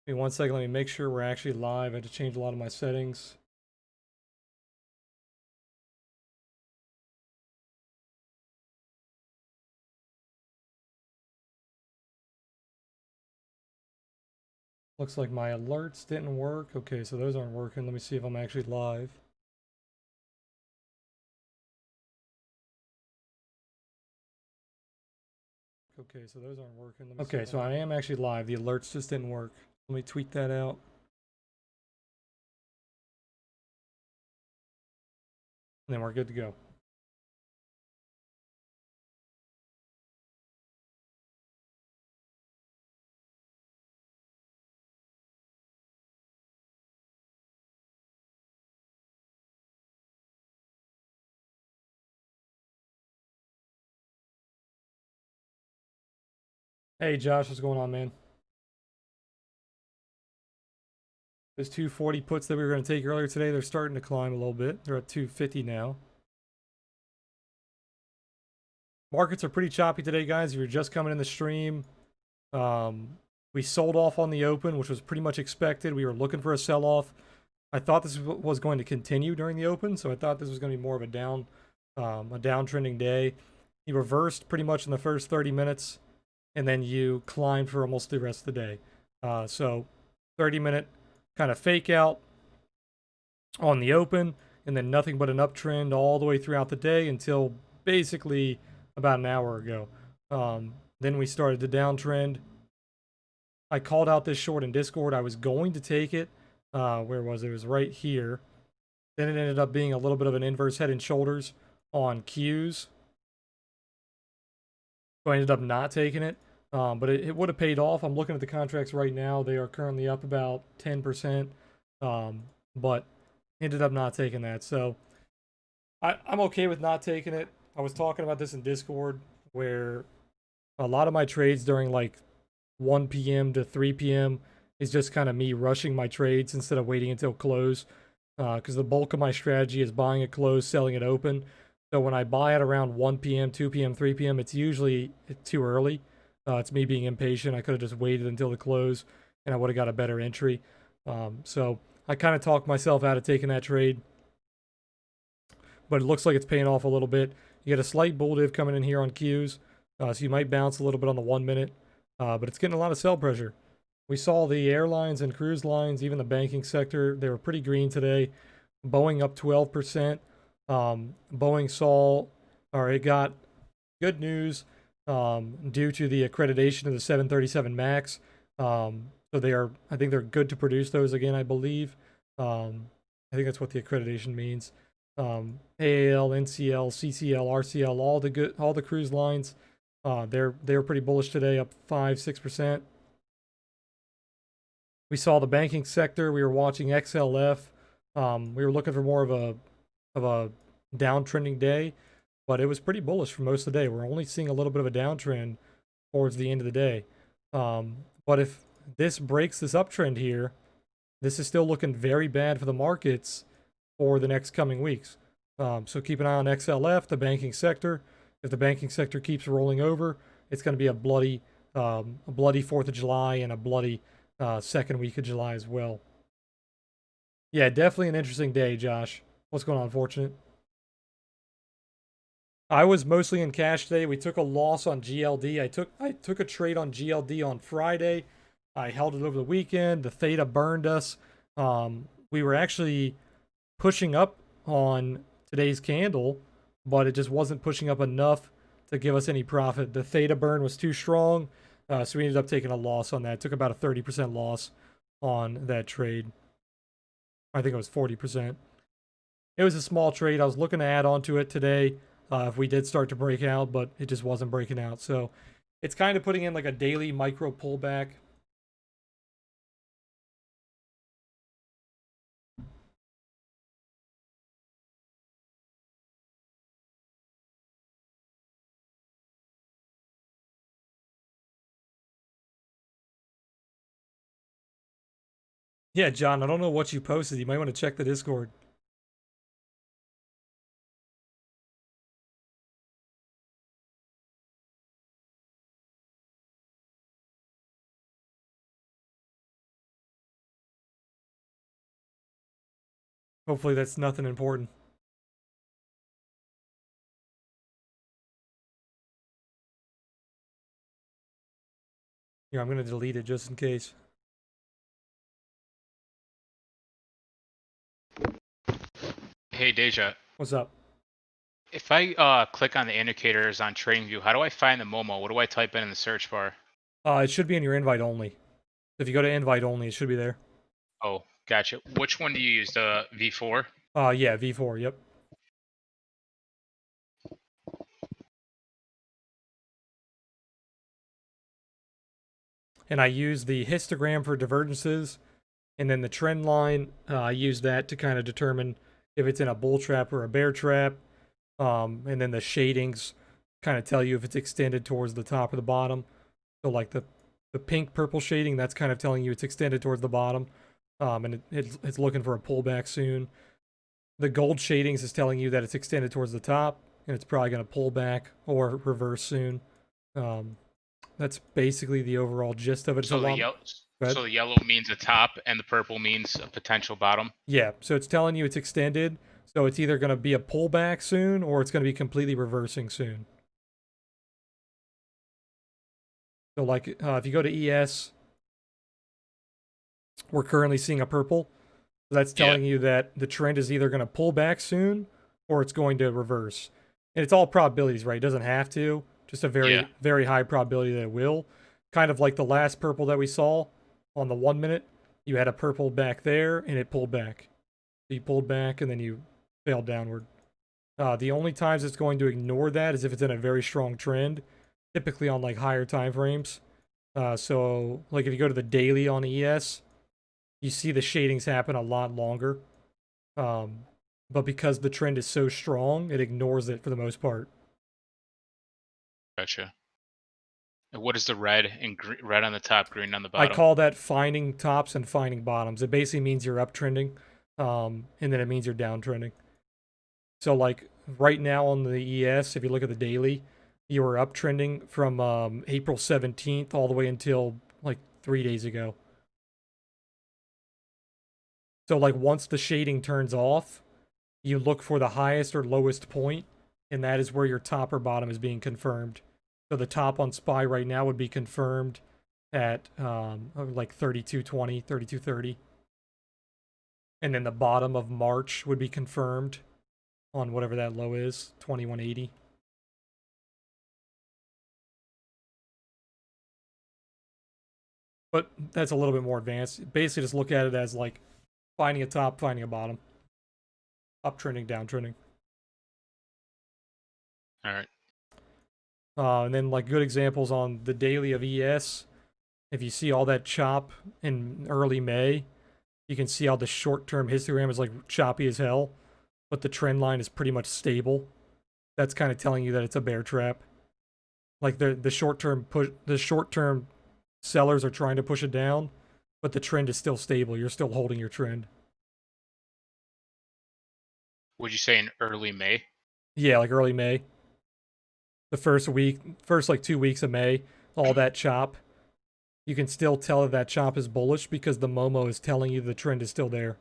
Give me 1 second, let me make sure we're actually live. I had to change a lot of my settings. Looks like my alerts didn't work. Okay, so those aren't working. Let me see if I'm actually live. Okay, so those aren't working. Okay, so I am actually live. The alerts just didn't work. Let me tweak that out. And then we're good to go. Hey Josh, what's going on, man? Those 240 puts that we were going to take earlier today, they're starting to climb a little bit. They're at 250 now. Markets are pretty choppy today, guys. If you're just coming in the stream, we sold off on the open, which was pretty much expected. We were looking for a sell-off. I thought this was going to continue during the open, so I thought this was going to be more of a downtrending day. You reversed pretty much in the first 30 minutes, and then you climbed for almost the rest of the day. So 30-minute kind of fake out on the open, and then nothing but an uptrend all the way throughout the day until basically about an hour ago. Then we started the downtrend. I called out this short in Discord. I was going to take it. Where was it? It was right here. Then it ended up being a little bit of an inverse head and shoulders on Qs. So I ended up not taking it. But it would have paid off. I'm looking at the contracts right now. They are currently up about 10%. But ended up not taking that. So I'm okay with not taking it. I was talking about this in Discord where a lot of my trades during like 1 p.m. to 3 p.m. is just kind of me rushing my trades instead of waiting until close. Because the bulk of my strategy is buying it close, selling it open. So when I buy it around 1 p.m., 2 p.m., 3 p.m., it's usually too early. It's me being impatient. I could have just waited until the close and I would have got a better entry. So I kind of talked myself out of taking that trade. But it looks like it's paying off a little bit. You get a slight bull div coming in here on Qs. So you might bounce a little bit on the 1 minute. But it's getting a lot of sell pressure. We saw the airlines and cruise lines, even the banking sector, they were pretty green today. Boeing up 12%. Boeing saw, or it got good news due to the accreditation of the 737 MAX. So they are, I think they're good to produce those again, I believe. I think that's what the accreditation means. AAL, NCL, CCL, RCL, all the cruise lines, they're pretty bullish today, up 5-6%. We saw the banking sector. We were watching XLF. We were looking for more of a downtrending day, but it was pretty bullish for most of the day. We're only seeing a little bit of a downtrend towards the end of the day. But if this breaks this uptrend here, this is still looking very bad for the markets for the next coming weeks. So keep an eye on XLF, the banking sector. If the banking sector keeps rolling over, it's going to be a bloody 4th of July and a bloody second week of July as well. Yeah, definitely an interesting day, Josh. What's going on, Fortunate? I was mostly in cash today. We took a loss on GLD. I took a trade on GLD on Friday. I held it over the weekend. The theta burned us. We were actually pushing up on today's candle, but it just wasn't pushing up enough to give us any profit. The theta burn was too strong, so we ended up taking a loss on that. Took about a 30% loss on that trade. I think it was 40%. It was a small trade. I was looking to add on to it today if we did start to break out, but it just wasn't breaking out. So it's kind of putting in like a daily micro pullback. Yeah, John, I don't know what you posted. You might want to check the Discord. Hopefully that's nothing important. Yeah, I'm gonna delete it just in case. Hey Deja, What's up? if I click on the indicators on TradingView, how do I find the Momo? What do I type in the search bar? It should be in your invite only. If you go to invite only, it should be there. Oh, gotcha. Which one do you use? The V4? Yeah, V4, yep. And I use the histogram for divergences, and then the trend line, I use that to kind of determine if it's in a bull trap or a bear trap. And then the shadings kind of tell you if it's extended towards the top or the bottom. So like the pink purple shading, that's kind of telling you it's extended towards the bottom. And it's looking for a pullback soon. The gold shadings is telling you that it's extended towards the top and it's probably going to pull back or reverse soon. Um, that's basically the overall gist of it. It's a So the lot. yellow, Go ahead. so the yellow means a top, and the purple means a potential bottom. Yeah, so it's telling you it's extended. So it's either going to be a pullback soon or it's going to be completely reversing soon. So like if you go to ES, we're currently seeing a purple. So that's Yeah, telling you that the trend is either going to pull back soon or it's going to reverse. And it's all probabilities, right? It doesn't have to. Just a yeah, very, very high probability that it will. Kind of like the last purple that we saw on the 1 minute. You had a purple back there and it pulled back. So you pulled back and then you failed downward. The only times it's going to ignore that is if it's in a very strong trend, typically on like higher time frames. So like if you go to the daily on ES, you see the shadings happen a lot longer. Um, but because the trend is so strong, it ignores it for the most part. gotcha. And what is the red and red on the top, green on the I bottom? call that finding tops and finding bottoms. It basically means you're uptrending, and then it means you're downtrending. So like right now on the ES, if you look at the daily, you were uptrending from April 17th all the way until like 3 days ago. So like once the shading turns off, you look for the highest or lowest point, and that is where your top or bottom is being confirmed. So the top on SPY right now would be confirmed at like 32.20, 32.30. And then the bottom of March would be confirmed on whatever that low is, 21.80. But that's a little bit more advanced. Basically, just look at it as like finding a top, finding a bottom, uptrending, downtrending. All right. And then like good examples on the daily of ES. If you see all that chop in early May, you can see how the short-term histogram is like choppy as hell, but the trend line is pretty much stable. That's kind of telling you that it's a bear trap. Like the short-term push, the short-term sellers are trying to push it down, but the trend is still stable. You're still holding your trend. Would you say in early May? Yeah, like early May, the first week, first like 2 weeks of May, all that chop. You can still tell that that chop is bullish because the Momo is telling you the trend is still there.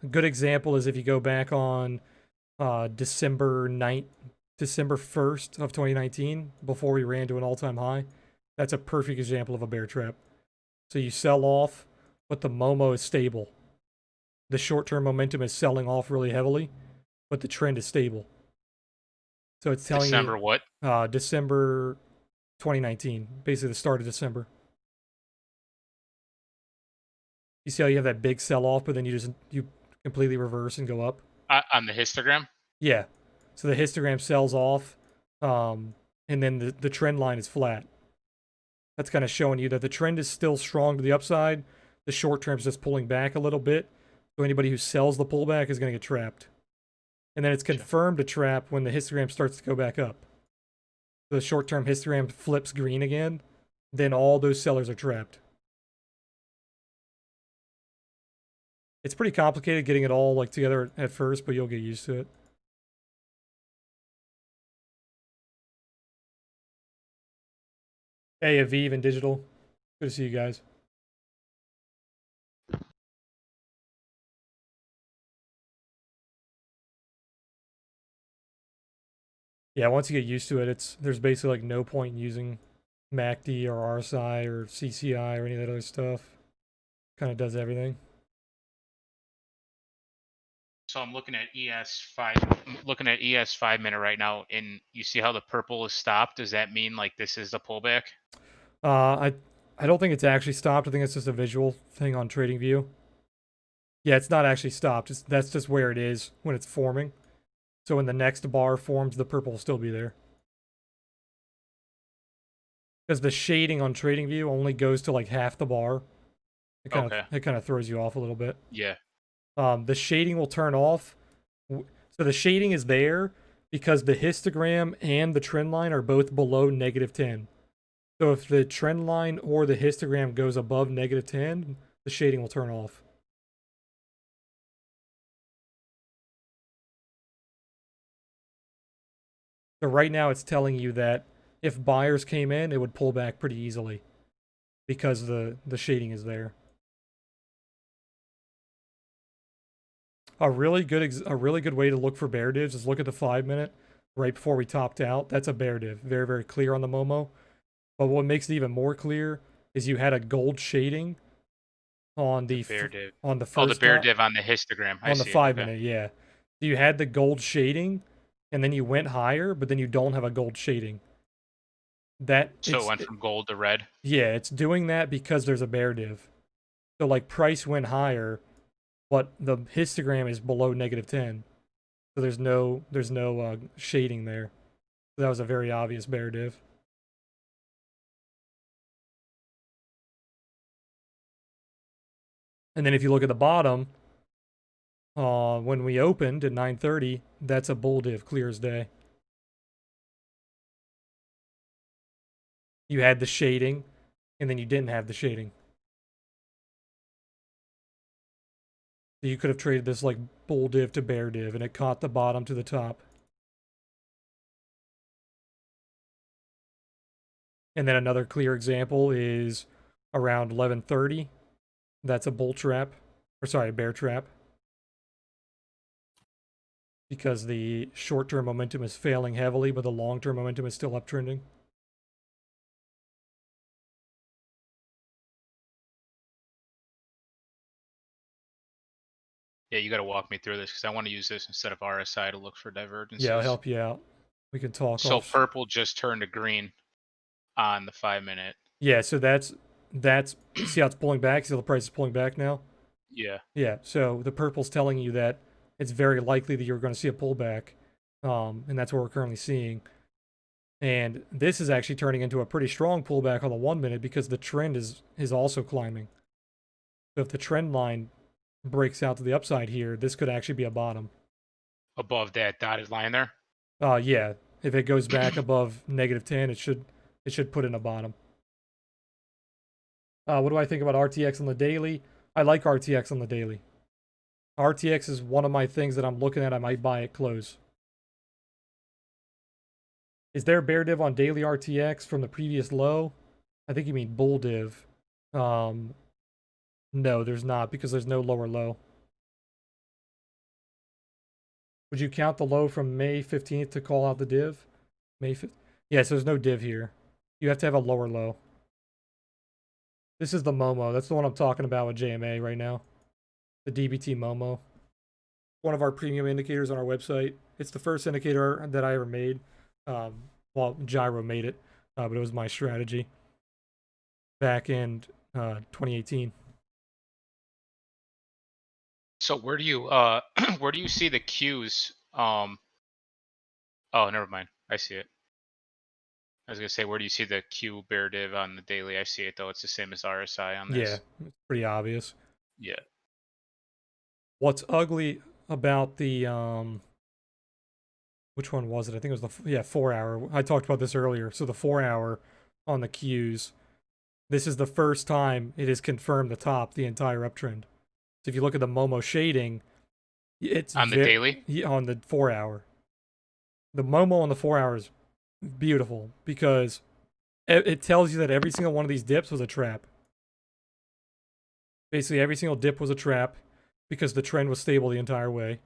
A good example is if you go back on December 9th, December 1st of 2019, before we ran to an all-time high. That's a perfect example of a bear trap. So you sell off, but the Momo is stable. The short-term momentum is selling off really heavily, but the trend is stable. So it's telling you December what? December 2019, basically the start of December. You see how you have that big sell-off, but then you completely reverse and go up. On the histogram? Yeah. So the histogram sells off, and then the trend line is flat. That's kind of showing you that the trend is still strong to the upside. The short term is just pulling back a little bit. So anybody who sells the pullback is going to get trapped. And then it's Gotcha. confirmed a trap when the histogram starts to go back up. The short term histogram flips green again. Then all those sellers are trapped. It's pretty complicated getting it all like together at first, but you'll get used to it. Hey, Aviv and Digital. Good to see you guys. Yeah, once you get used to it, there's basically like no point in using MACD or RSI or CCI or any of that other stuff. Kind of does everything. So I'm looking at ES5. I'm looking at ES 5 minute right now, and you see how the purple is stopped. Does that mean like this is the pullback? Uh, I I don't think it's actually stopped. I think it's just a visual thing on TradingView. Yeah, it's not actually stopped. That's just where it is when it's forming. So when the next bar forms, the purple will still be there. Because the shading on TradingView only goes to like half the bar. Okay. It kind of throws you off a little bit. Yeah. The shading will turn off. So the shading is there because the histogram and the trend line are both below -10. So if the trend line or the histogram goes above -10, the shading will turn off. So right now it's telling you that if buyers came in, it would pull back pretty easily because the shading is there. A really good way to look for bear divs is look at the 5 minute right before we topped out. That's a bear div. Very, very clear on the Momo. But what makes it even more clear is you had a gold shading on The bear div. on the Oh, the first bear top div on the histogram. I on the see it. five Okay. minute, yeah. So you had the gold shading, and then you went higher, but then you don't have a gold shading. That So it went from gold to red. Yeah, it's doing that because there's a bear div. So like price went higher, but the histogram is below -10. So there's no shading there. So that was a very obvious bear div. And then if you look at the bottom, when we opened at 9:30, that's a bull div, clear as day. You had the shading, and then you didn't have the shading. So you could have traded this like bull div to bear div, and it caught the bottom to the top. And then another clear example is around 11:30. That's a bull trap, or sorry, a bear trap, because the short-term momentum is failing heavily, but the long-term momentum is still uptrending. Yeah, you got to walk me through this because I want to use this instead of RSI to look for Yeah, I'll divergences. help you out. We can talk So off. purple just turned to green on the 5 minute. Yeah, so that's see how it's pulling back. See how the price is pulling back now. Yeah. Yeah, so the purple's telling you that it's very likely that you're going to see a pullback, and that's what we're currently seeing. And this is actually turning into a pretty strong pullback on the 1 minute because the trend is also climbing. So if the trend line breaks out to the upside here, this could actually be a bottom. Above that dotted line there. Yeah, if it goes back above -10, it should put in a bottom. What do I think about RTX on the daily? I like RTX on the daily. RTX is one of my things that I'm looking at. I might buy at close. Is there a bear div on daily RTX from the previous low? I think you mean bull div. Um, no, there's not because there's no lower low. Would you count the low from May 15th to call out the div? May 5th? Yeah, so there's no div here. You have to have a lower low. This is the Momo. That's the one I'm talking about with JMA right now. The DBT Momo. One of our premium indicators on our website. It's the first indicator that I ever made. Well, Gyro made it, but it was my strategy back in 2018. So where do you where do you see the cues? Oh, never mind. I see it. I was gonna say, where do you see the Q bear div on the daily? I see it though. It's the same as RSI on Yeah, this. it's pretty obvious. Yeah. What's ugly about the which one was it? I think it was the 4 hour. I talked about this earlier. So the 4 hour on the Qs. This is the first time it has confirmed the top the entire uptrend. So if you look at the Momo shading, it's On the daily? on the 4 hour. The Momo on the 4 hour is beautiful because It tells you that every single one of these dips was a trap. Basically, every single dip was a trap because the trend was stable the entire way.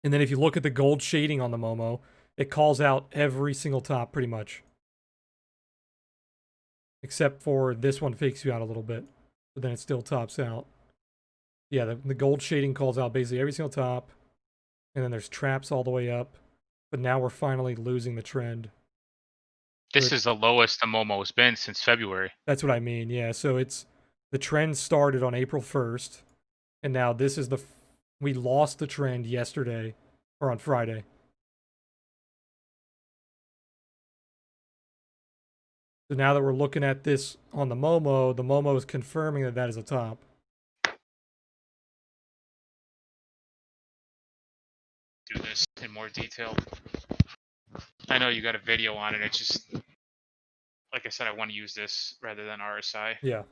And then if you look at the gold shading on the Momo, it calls out every single top pretty much. Except for this one fakes you out a little bit, but then it still tops out. Yeah, the gold shading calls out basically every single top, and then there's traps all the way up. But now we're finally losing the trend. This is the lowest the Momo's been since February. That's what I mean, yeah. So it's the trend started on April 1st, and now this is we lost the trend yesterday or on Friday. So now that we're looking at this on the Momo is confirming that that is a top. Do this in more detail. I know you got a video on it. It's just, like I said, I want to use this rather than RSI. Yeah.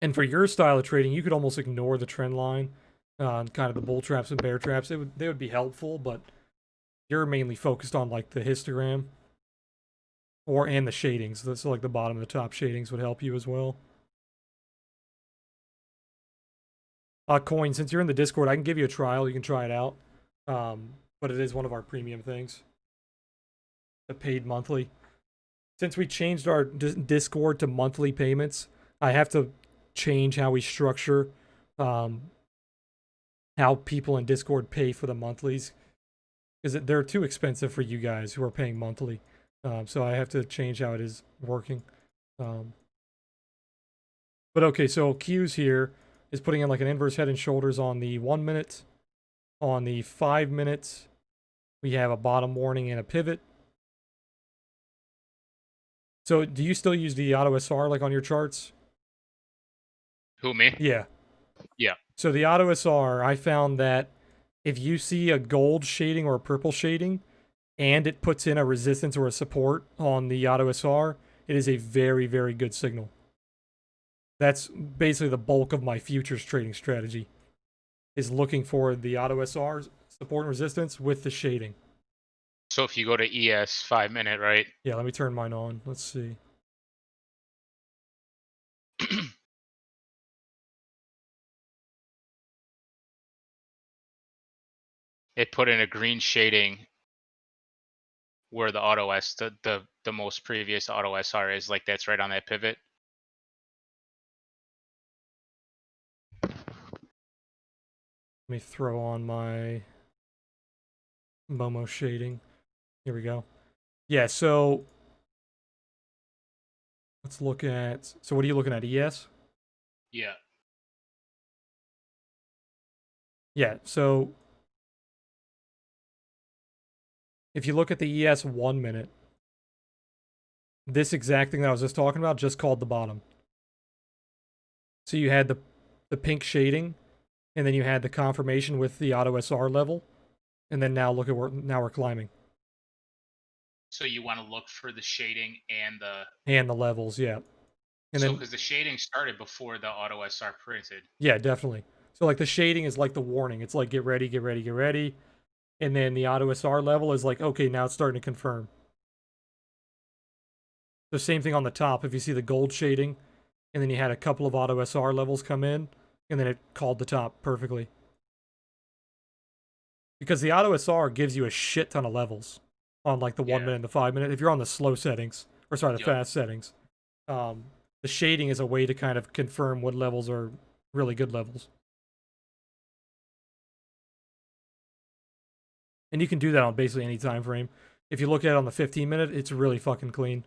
And for your style of trading, you could almost ignore the trend line, kind of the bull traps and bear traps. They would be helpful, but you're mainly focused on like the histogram and the shadings. So like the bottom and the top shadings would help you as well. Coin, since you're in the Discord, I can give you a trial. You can try it out. But it is one of our premium things. The paid monthly. Since we changed our Discord to monthly payments, I have to change how we structure how people in Discord pay for the monthlies. Because they're too expensive for you guys who are paying monthly. So I have to change how it is working. But okay, so Q's here is putting in like an inverse head and shoulders on the 1 minute. On the 5 minutes, we have a bottom warning and a pivot. So do you still use the auto SR like on your charts? Who, me? Yeah. Yeah. So the auto SR, I found that if you see a gold shading or a purple shading and it puts in a resistance or a support on the auto SR, it is a very, very good signal. That's basically the bulk of my futures trading strategy, is looking for the auto SR support and resistance with the shading. So if you go to ES 5 minute, right? Yeah, let me turn mine on. Let's see. It put in a green shading where the auto S, the most previous auto SR is, like that's right on that pivot. Let me throw on my Momo shading. Here we go. Yeah, so let's look at, so what are you looking at, ES? Yeah. Yeah, so if you look at the ES 1 minute, this exact thing that I was just talking about just called the bottom. So you had the pink shading, and then you had the confirmation with the auto SR level, and then now look at now we're climbing. So you want to look for the shading and the levels, yeah. And so then because the shading started before the auto SR printed. yeah, definitely. So like the shading is like the warning. It's like get ready, get ready, get ready. And then the auto SR level is like, okay, now it's starting to confirm. The same thing on the top. If you see the gold shading, and then you had a couple of auto SR levels come in, and then it called the top perfectly. Because the auto SR gives you a shit ton of levels on like the 1 minute and the 5 minute. If you're on the slow settings, or sorry, the fast settings, the shading is a way to kind of confirm what levels are really good levels. And you can do that on basically any time frame. If you look at it on the 15 minute, it's really fucking clean.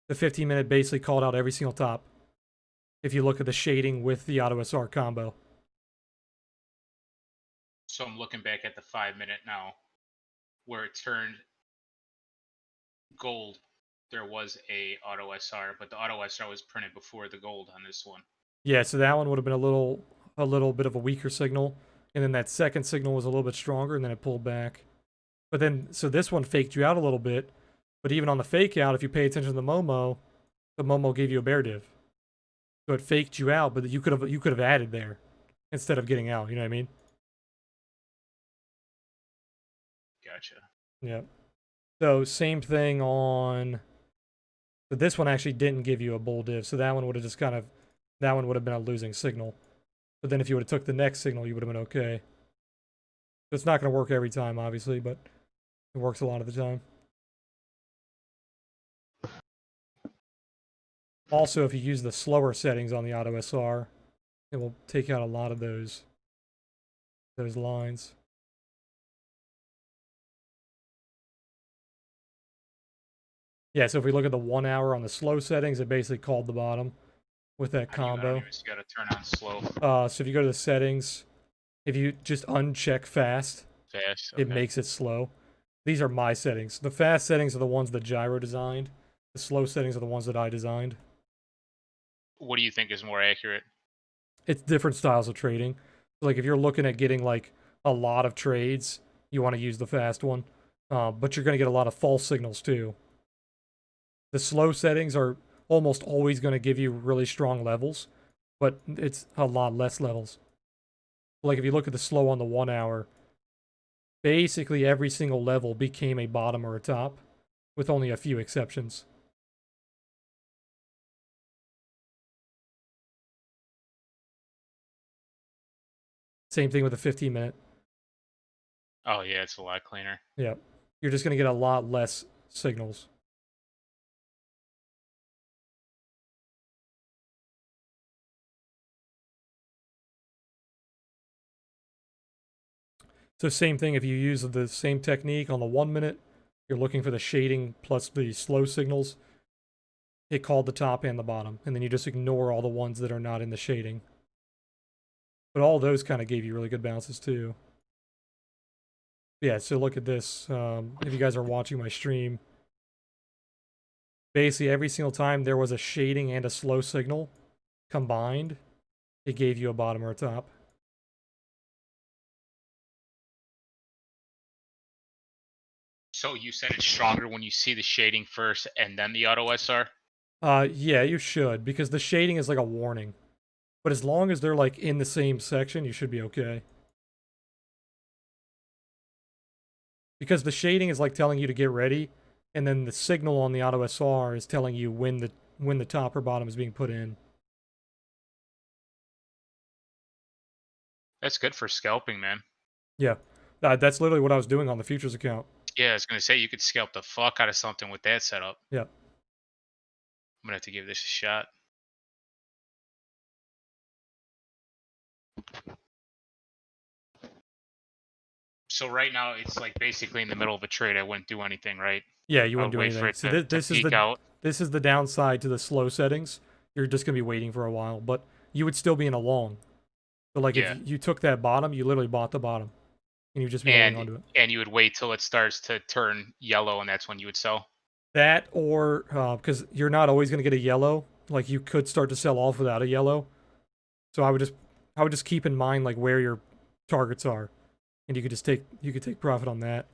The 15 minute basically called out every single top. If you look at the shading with the auto SR combo. So I'm looking back at the 5 minute now, where it turned gold. There was a auto SR, but the auto SR was printed before the gold on this one. Yeah, so that one would have been a little bit of a weaker signal, and then that second signal was a little bit stronger, and then it pulled back. But then, so this one faked you out a little bit, but even on the fake out, if you pay attention to the Momo gave you a bear div. So it faked you out, but you could have added there instead of getting out. You know what I mean? Gotcha. Yeah. So same thing on. But this one actually didn't give you a bull div, so that one would have just kind of, that one would have been a losing signal. But then if you would have took the next signal, you would have been okay. So it's not going to work every time, obviously, but it works a lot of the time. Also, if you use the slower settings on the auto SR, it will take out a lot of those lines. Yeah, so if we look at the 1 hour on the slow settings, it basically called the bottom with that I don't combo. even just gotta turn on slow. So if you go to the settings, if you just uncheck fast, Fast. it Okay. makes it slow. These are my settings. The fast settings are the ones that Gyro designed. The slow settings are the ones that I designed. What do you think is more accurate? It's different styles of trading. Like if you're looking at getting like a lot of trades, you want to use the fast one. But you're going to get a lot of false signals too. The slow settings are almost always going to give you really strong levels, but it's a lot less levels. Like if you look at the slow on the 1 hour, basically every single level became a bottom or a top, with only a few exceptions. Same thing with the 15-minute. Oh yeah, it's a lot cleaner. Yeah. You're just going to get a lot less signals. So same thing, if you use the same technique on the 1 minute, you're looking for the shading plus the slow signals, it called the top and the bottom, and then you just ignore all the ones that are not in the shading. But all those kind of gave you really good bounces too. Yeah, so look at this. If you guys are watching my stream, basically every single time there was a shading and a slow signal combined, it gave you a bottom or a top. So you said it's stronger when you see the shading first and then the auto SR? Yeah, you should, because the shading is like a warning. But as long as they're like in the same section, you should be okay. Because the shading is like telling you to get ready, and then the signal on the auto SR is telling you when the top or bottom is being put in. That's good for scalping, man. Yeah, that's literally what I was doing on the futures account. Yeah, I was gonna say you could scalp the fuck out of something with that setup. Yeah. I'm gonna have to give this a shot. So right now it's like basically in the middle of a trade. I wouldn't do anything, right? Yeah, you I wouldn't would do wait for anything. it So to, this is peak out. this is the downside to the slow settings. You're just gonna be waiting for a while, but you would still be in a long. But like if Yeah. you took that bottom, you literally bought the bottom, and you'd just be holding And onto it. and you would wait till it starts to turn yellow and that's when you would sell. That or because you're not always gonna get a yellow. Like you could start to sell off without a yellow. So I would just keep in mind like where your targets are, and you could take profit on that.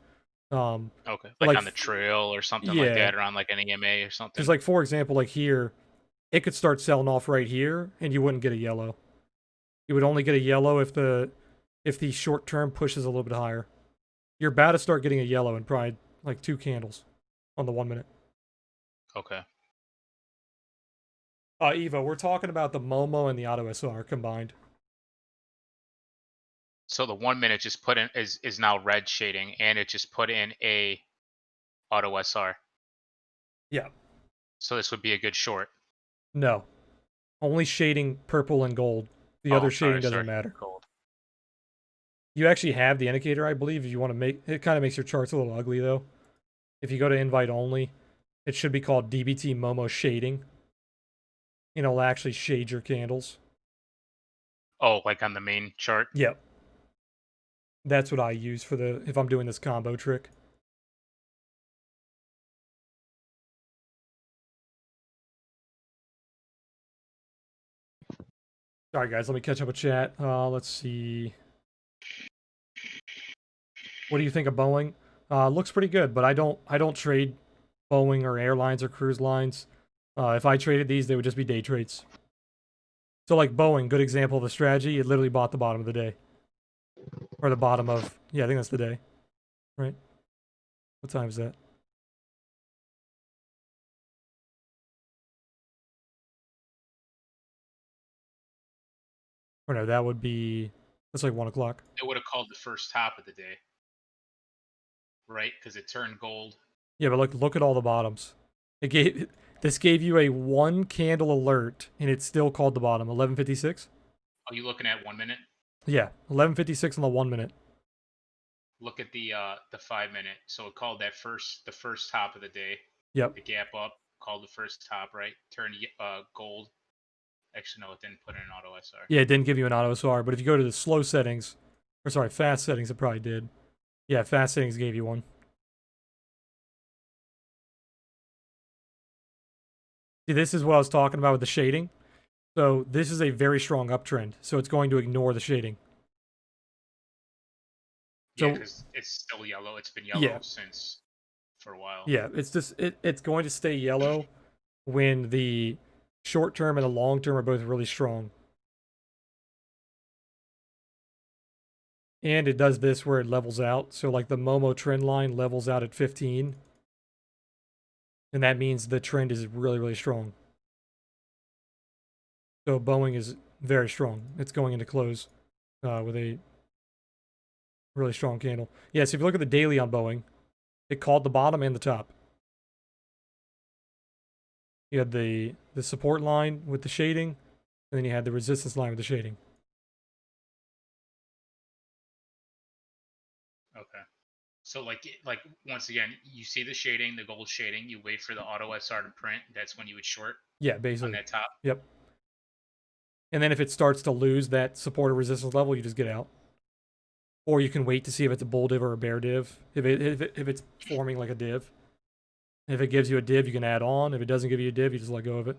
Okay. But Like like on the trail or something like yeah, that, or on like an EMA or because something. like for example, like here, it could start selling off right here, and you wouldn't get a yellow. You would only get a yellow if the short term pushes a little bit higher. You're about to start getting a yellow in probably like 2 candles on the 1 minute. Okay. Evo, we're talking about the Momo and the Auto SR combined. So the 1 minute just put in is now red shading and it just put in a auto SR. Yeah. So this would be a good short. No. Only shading purple and gold. The Oh, other shading doesn't sorry. matter. Gold. You actually have the indicator, I believe, if you want to make it. Kind of makes your charts a little ugly though. If you go to invite only, it should be called DBT Momo shading. And it'll actually shade your candles. Oh, like on the main chart. Yep. That's what I use for the if I'm doing this combo trick. All right, guys, let me catch up with chat. Let's see. What do you think of Boeing? Looks pretty good, but I don't trade Boeing or airlines or cruise lines. If I traded these, they would just be day trades. So like Boeing, good example of a strategy. It literally bought the bottom of the day, or the bottom of I think that's the day, right? What time is that? Or no, that would be, that's like 1 o'clock. It would have called the first top of the day, right? Because it turned gold. Yeah, but look at all the bottoms. This gave you a 1 candle alert, and it's still called the bottom. 11:56. Are you looking at 1 minute? Yeah, 11:56 on the 1 minute. Look at the 5 minute. So it called that the first top of the day. Yep. The gap up called the first top, right? Turned gold. Actually, no, it didn't put in an auto SR. Yeah, it didn't give you an auto SR, but if you go to the slow settings, or sorry, fast settings, it probably did. Yeah, fast settings gave you one. See, this is what I was talking about with the shading. So this is a very strong uptrend, so it's going to ignore the shading. Yeah, So because it's still yellow. It's been yellow yeah, since for a while. yeah, it's just it's going to stay yellow when the short term and the long term are both really strong. And it does this where it levels out. So like the Momo trend line levels out at 15. And that means the trend is really, really strong. So Boeing is very strong. It's going into close with a really strong candle. Yeah, so if you look at the daily on Boeing, it called the bottom and the top. You had the support line with the shading, and then you had the resistance line with the shading. Okay. So like once again, you see the shading, the gold shading. You wait for the auto SR to print. That's when you would short Yeah, on basically. that top. Yep. And then if it starts to lose that support or resistance level, you just get out. Or you can wait to see if it's a bull div or a bear div. If it's forming like a div. If it gives you a div, you can add on. If it doesn't give you a div, you just let go of it.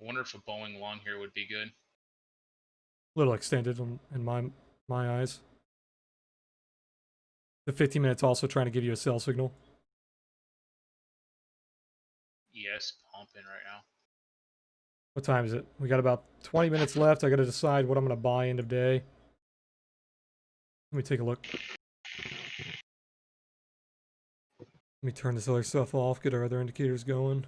I wonder if a Boeing long here would be good. A little extended in my eyes. The 15 minutes also trying to give you a sell signal. ES pumping right now. What time is it? We got about 20 minutes left. I got to decide what I'm going to buy end of day. Let me take a look. Let me turn this other stuff off, get our other indicators going.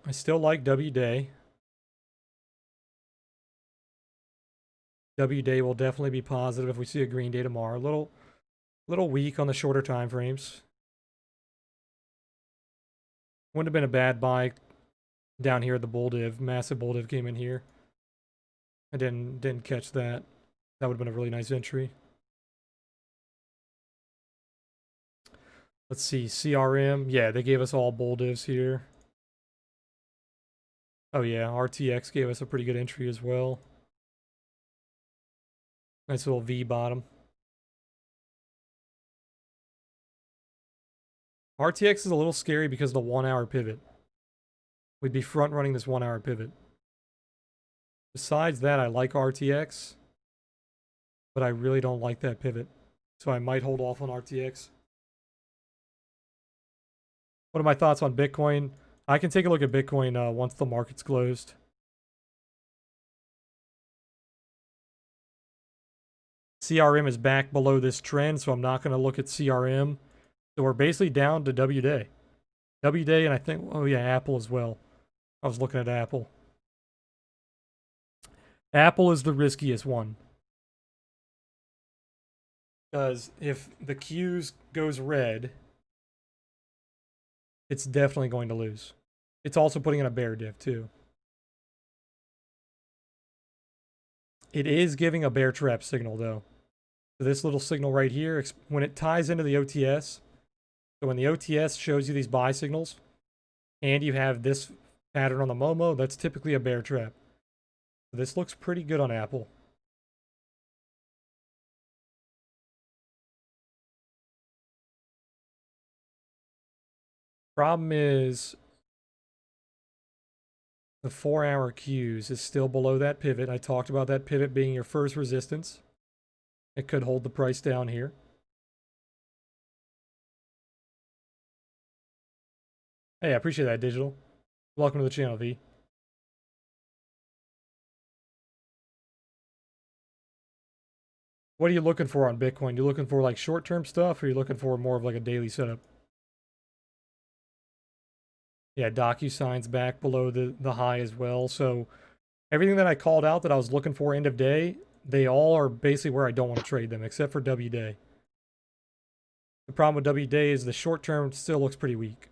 I still like W day. W day will definitely be positive if we see a green day tomorrow. A little weak on the shorter time frames. Wouldn't have been a bad buy down here at the bull div. Massive bull div came in here. I didn't catch that. That would have been a really nice entry. Let's see, CRM. Yeah, they gave us all bull divs here. Oh yeah, RTX gave us a pretty good entry as well. Nice little V bottom. RTX is a little scary because of the 1 hour pivot. We'd be front running this 1 hour pivot. Besides that, I like RTX, but I really don't like that pivot. So I might hold off on RTX. What are my thoughts on Bitcoin? I can take a look at Bitcoin once the market's closed. CRM is back below this trend, so I'm not going to look at CRM. So we're basically down to W day. W day, and I think, oh yeah, Apple as well. I was looking at Apple. Apple is the riskiest one. Because if the Qs goes red, it's definitely going to lose. It's also putting in a bear div too. It is giving a bear trap signal though. So this little signal right here, when it ties into the OTS, so when the OTS shows you these buy signals, and you have this pattern on the Momo, that's typically a bear trap. So this looks pretty good on Apple. Problem is, the 4 hour Qs is still below that pivot. I talked about that pivot being your first resistance. It could hold the price down here. Hey, I appreciate that, Digital. Welcome to the channel, V. What are you looking for on Bitcoin? You looking for like short-term stuff, or are you looking for more of like a daily setup? Yeah, DocuSign's back below the high as well. So everything that I called out that I was looking for end of day, they all are basically where I don't want to trade them, except for W day. The problem with W day is the short term still looks pretty weak.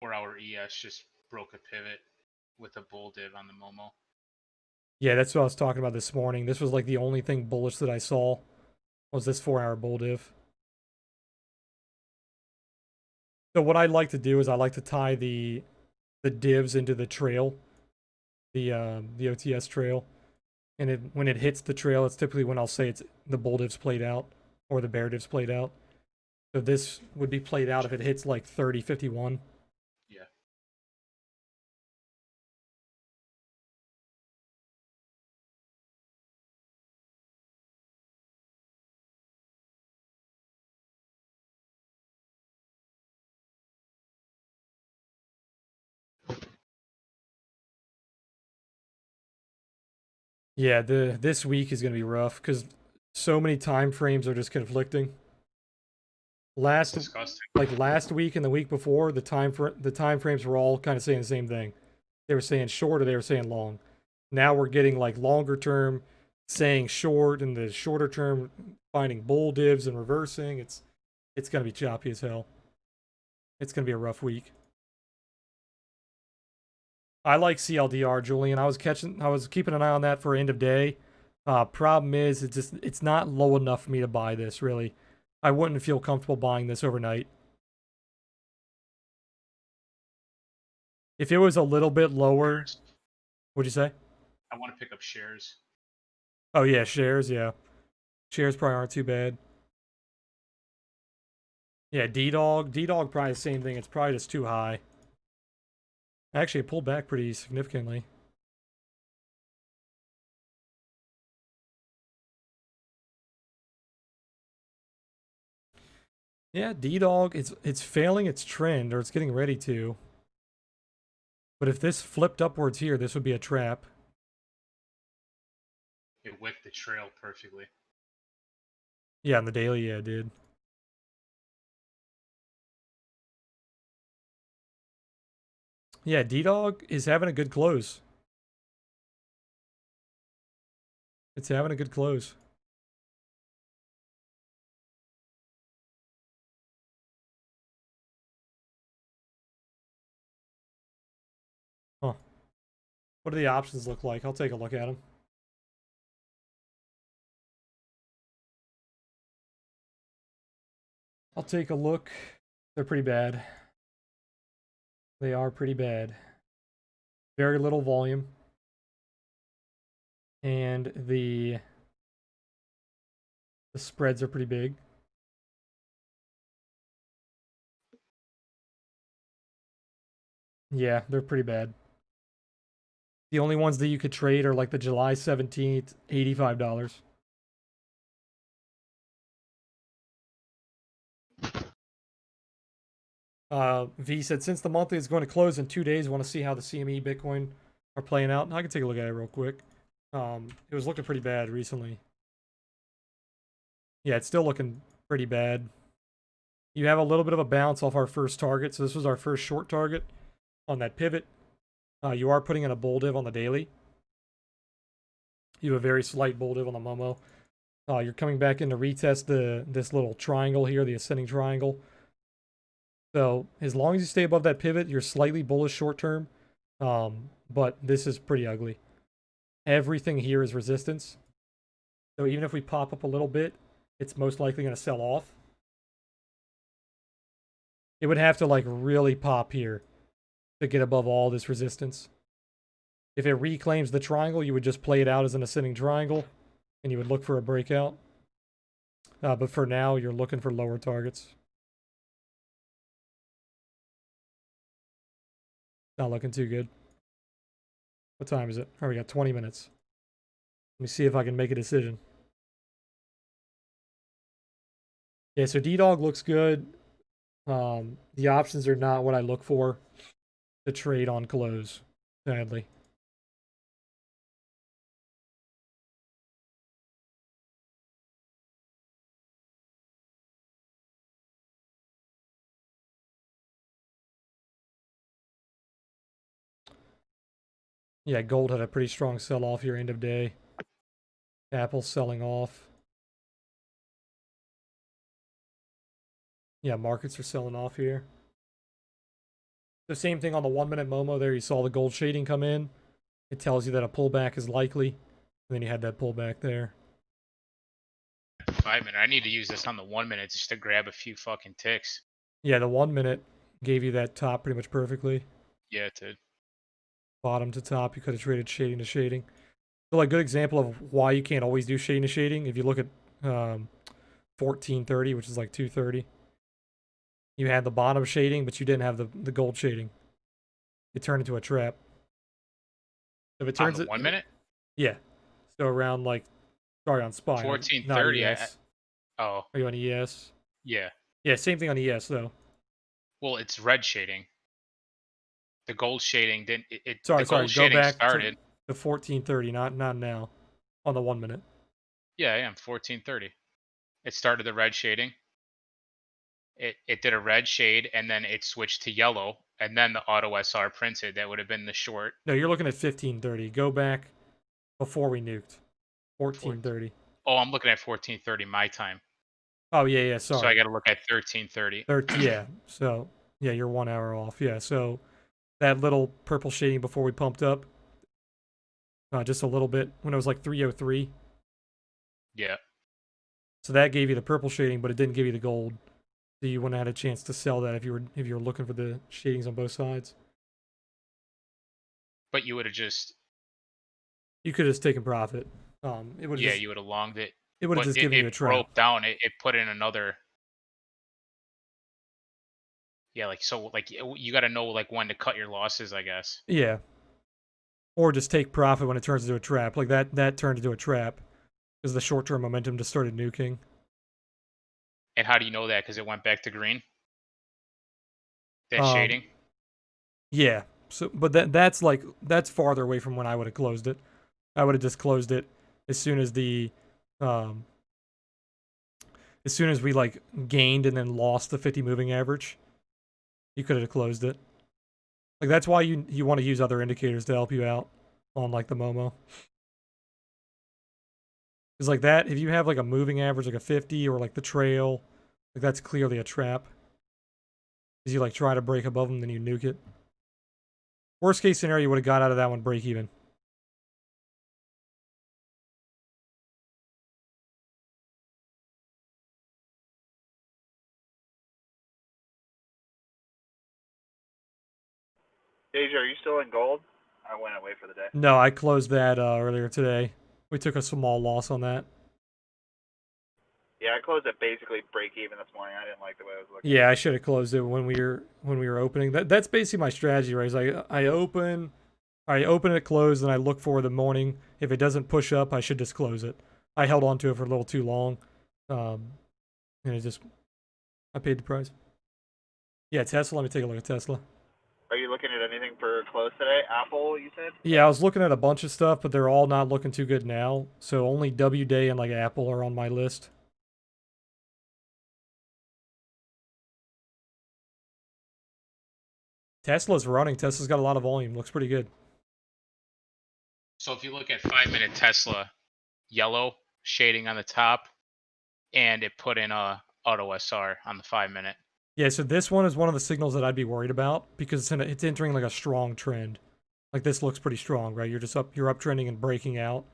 4-hour ES just broke a pivot with a bull div on the Momo. Yeah, that's what I was talking about this morning. This was like the only thing bullish that I saw was this 4-hour bull div. So what I like to do is I like to tie the divs into the trail, the OTS trail, and when it hits the trail, it's typically when I'll say it's the bull divs played out or the bear divs played out. So this would be played out if it hits like 30.51. Yeah. Yeah, this week is gonna be rough because so many time frames are just conflicting. It's Last disgusting. last week and the week before, the time frames were all kind of saying the same thing. They were saying short or they were saying long. Now we're getting like longer term saying short and the shorter term finding bull divs and reversing. It's gonna be choppy as hell. It's gonna be a rough week. I like CLDR, Julian. I was keeping an eye on that for end of day. Problem is, it's not low enough for me to buy this. Really, I wouldn't feel comfortable buying this overnight. If it was a little bit lower, what'd you say? I want to pick up shares. Oh yeah, shares. Yeah, shares probably aren't too bad. Yeah, D-Dog probably the same thing. It's probably just too high. Actually, it pulled back pretty significantly. Yeah, D-Dog, it's failing its trend, or it's getting ready to. But if this flipped upwards here, this would be a trap. It wicked the trail perfectly. Yeah, on the daily, yeah, it did. Yeah, D-Dog is having a good close. It's having a good close. Huh. What do the options look like? I'll take a look at them. I'll take a look. They're pretty bad. They are pretty bad. Very little volume. And the spreads are pretty big. Yeah, they're pretty bad. The only ones that you could trade are like the July 17th, $85. V said, since the monthly is going to close in 2 days, want to see how the CME Bitcoin are playing out. And I can take a look at it real quick. It was looking pretty bad recently. Yeah, it's still looking pretty bad. You have a little bit of a bounce off our first target. So this was our first short target on that pivot. You are putting in a bull div on the daily. You have a very slight bull div on the Momo. You're coming back in to retest this little triangle here, the ascending triangle. So as long as you stay above that pivot, you're slightly bullish short term. But this is pretty ugly. Everything here is resistance. So even if we pop up a little bit, it's most likely going to sell off. It would have to like really pop here to get above all this resistance. If it reclaims the triangle, you would just play it out as an ascending triangle and you would look for a breakout. But for now, you're looking for lower targets. Not looking too good. What time is it? Oh, we got 20 minutes. Let me see if I can make a decision. Yeah, so D-Dog looks good. The options are not what I look for to trade on close, sadly. Yeah, gold had a pretty strong sell-off here end of day. Apple's selling off. Yeah, markets are selling off here. The same thing on the 1-minute Momo there. You saw the gold shading come in. It tells you that a pullback is likely. And then you had that pullback there. 5 minute. I need to use this on the 1 minute just to grab a few fucking ticks. Yeah, the 1-minute gave you that top pretty much perfectly. Yeah, it did. Bottom to top, you could have traded shading to shading. So, like, good example of why you can't always do shading to shading. If you look at 1430, which is like 230, you had the bottom shading, but you didn't have the gold shading. It turned into a trap. If it turns On the 1 minute? yeah. So around like, sorry, on SPY, not 1430. ES. Oh, Are you on ES? yeah. Yeah, same thing on ES though. Well, it's red shading. The gold shading didn't. Sorry, the gold go shading back started. to 1430, not now, on the 1 minute. Yeah, I am 1430. It started the red shading. It did a red shade and then it switched to yellow and then the auto SR printed. That would have been the short. No, you're looking at 1530. Go back before we nuked. 1430. Oh, I'm looking at 1430 my time. Oh yeah, sorry. So I got to look at 1330. 30, yeah. So yeah, you're 1 hour off. Yeah, so that little purple shading before we pumped up, just a little bit when it was like 303. Yeah. So that gave you the purple shading, but it didn't give you the gold. So you wouldn't have had a chance to sell that if you were looking for the shadings on both sides. But you would have just. You could have just taken profit. It would. Yeah, you would have longed it. It would have just given you a trap. Broke down. It put in another. Yeah, like so, like you got to know like when to cut your losses, I guess. Yeah. Or just take profit when it turns into a trap. Like that turned into a trap because the short-term momentum just started nuking. And how do you know that? Because it went back to green. That shading. Yeah. So, but that's farther away from when I would have closed it. I would have just closed it as soon as we like gained and then lost the 50 moving average. You could have closed it. Like that's why you want to use other indicators to help you out on like the Momo. Because like that, if you have like a moving average like a 50 or like the trail, like that's clearly a trap. Because you like try to break above them, then you nuke it. Worst case scenario, you would have got out of that one break even. Deja, are you still in gold? I went away for the day. No, I closed that earlier today. We took a small loss on that. Yeah, I closed it basically break even this morning. I didn't like the way it was looking. Yeah, I should have closed it when we were opening. That's basically my strategy, right? Is I open it, close, and I look for the morning. If it doesn't push up, I should just close it. I held on to it for a little too long, and I paid the price. Yeah, Tesla. Let me take a look at Tesla. Are you looking at anything for close today? Apple, you said? Yeah, I was looking at a bunch of stuff, but they're all not looking too good now. So only W Day and like Apple are on my list. Tesla's running. Tesla's got a lot of volume. Looks pretty good. So if you look at 5 minute Tesla, yellow shading on the top, and it put in a auto SR on the 5 minute. Yeah, so this one is one of the signals that I'd be worried about because it's entering like a strong trend. Like this looks pretty strong, right? You're uptrending and breaking out.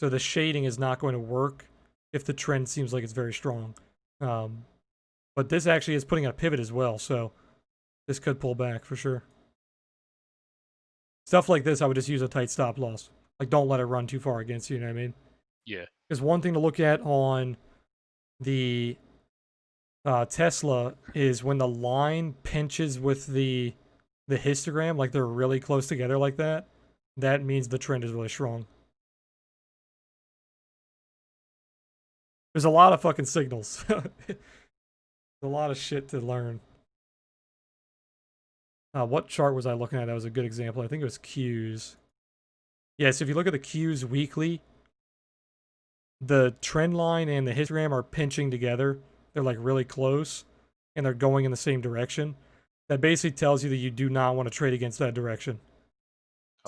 So the shading is not going to work if the trend seems like it's very strong. But this actually is putting a pivot as well, so this could pull back for sure. Stuff like this, I would just use a tight stop loss. Like, don't let it run too far against you, you know what I mean? Yeah. Because one thing to look at on the Tesla is when the line pinches with the histogram, like they're really close together like that, that means the trend is really strong. There's a lot of fucking signals. There's a lot of shit to learn. What chart was I looking at? That was a good example. I think it was Qs. Yeah, so if you look at the Qs weekly, the trend line and the histogram are pinching together. They're like really close, and they're going in the same direction. That basically tells you that you do not want to trade against that direction.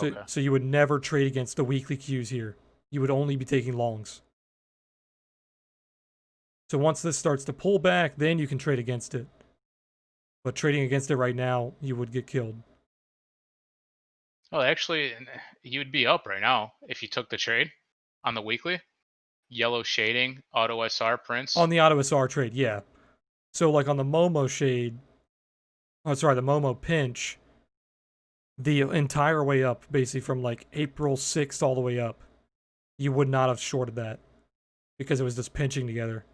Okay. So you would never trade against the weekly cues here. You would only be taking longs. So once this starts to pull back, then you can trade against it. But trading against it right now, you would get killed. Well, actually, you'd be up right now if you took the trade on the weekly. Yellow shading, auto SR prints. On the auto SR trade, yeah. So like on the Momo shade, oh sorry, the Momo pinch, the entire way up, basically from like April 6th all the way up, you would not have shorted that because it was just pinching together.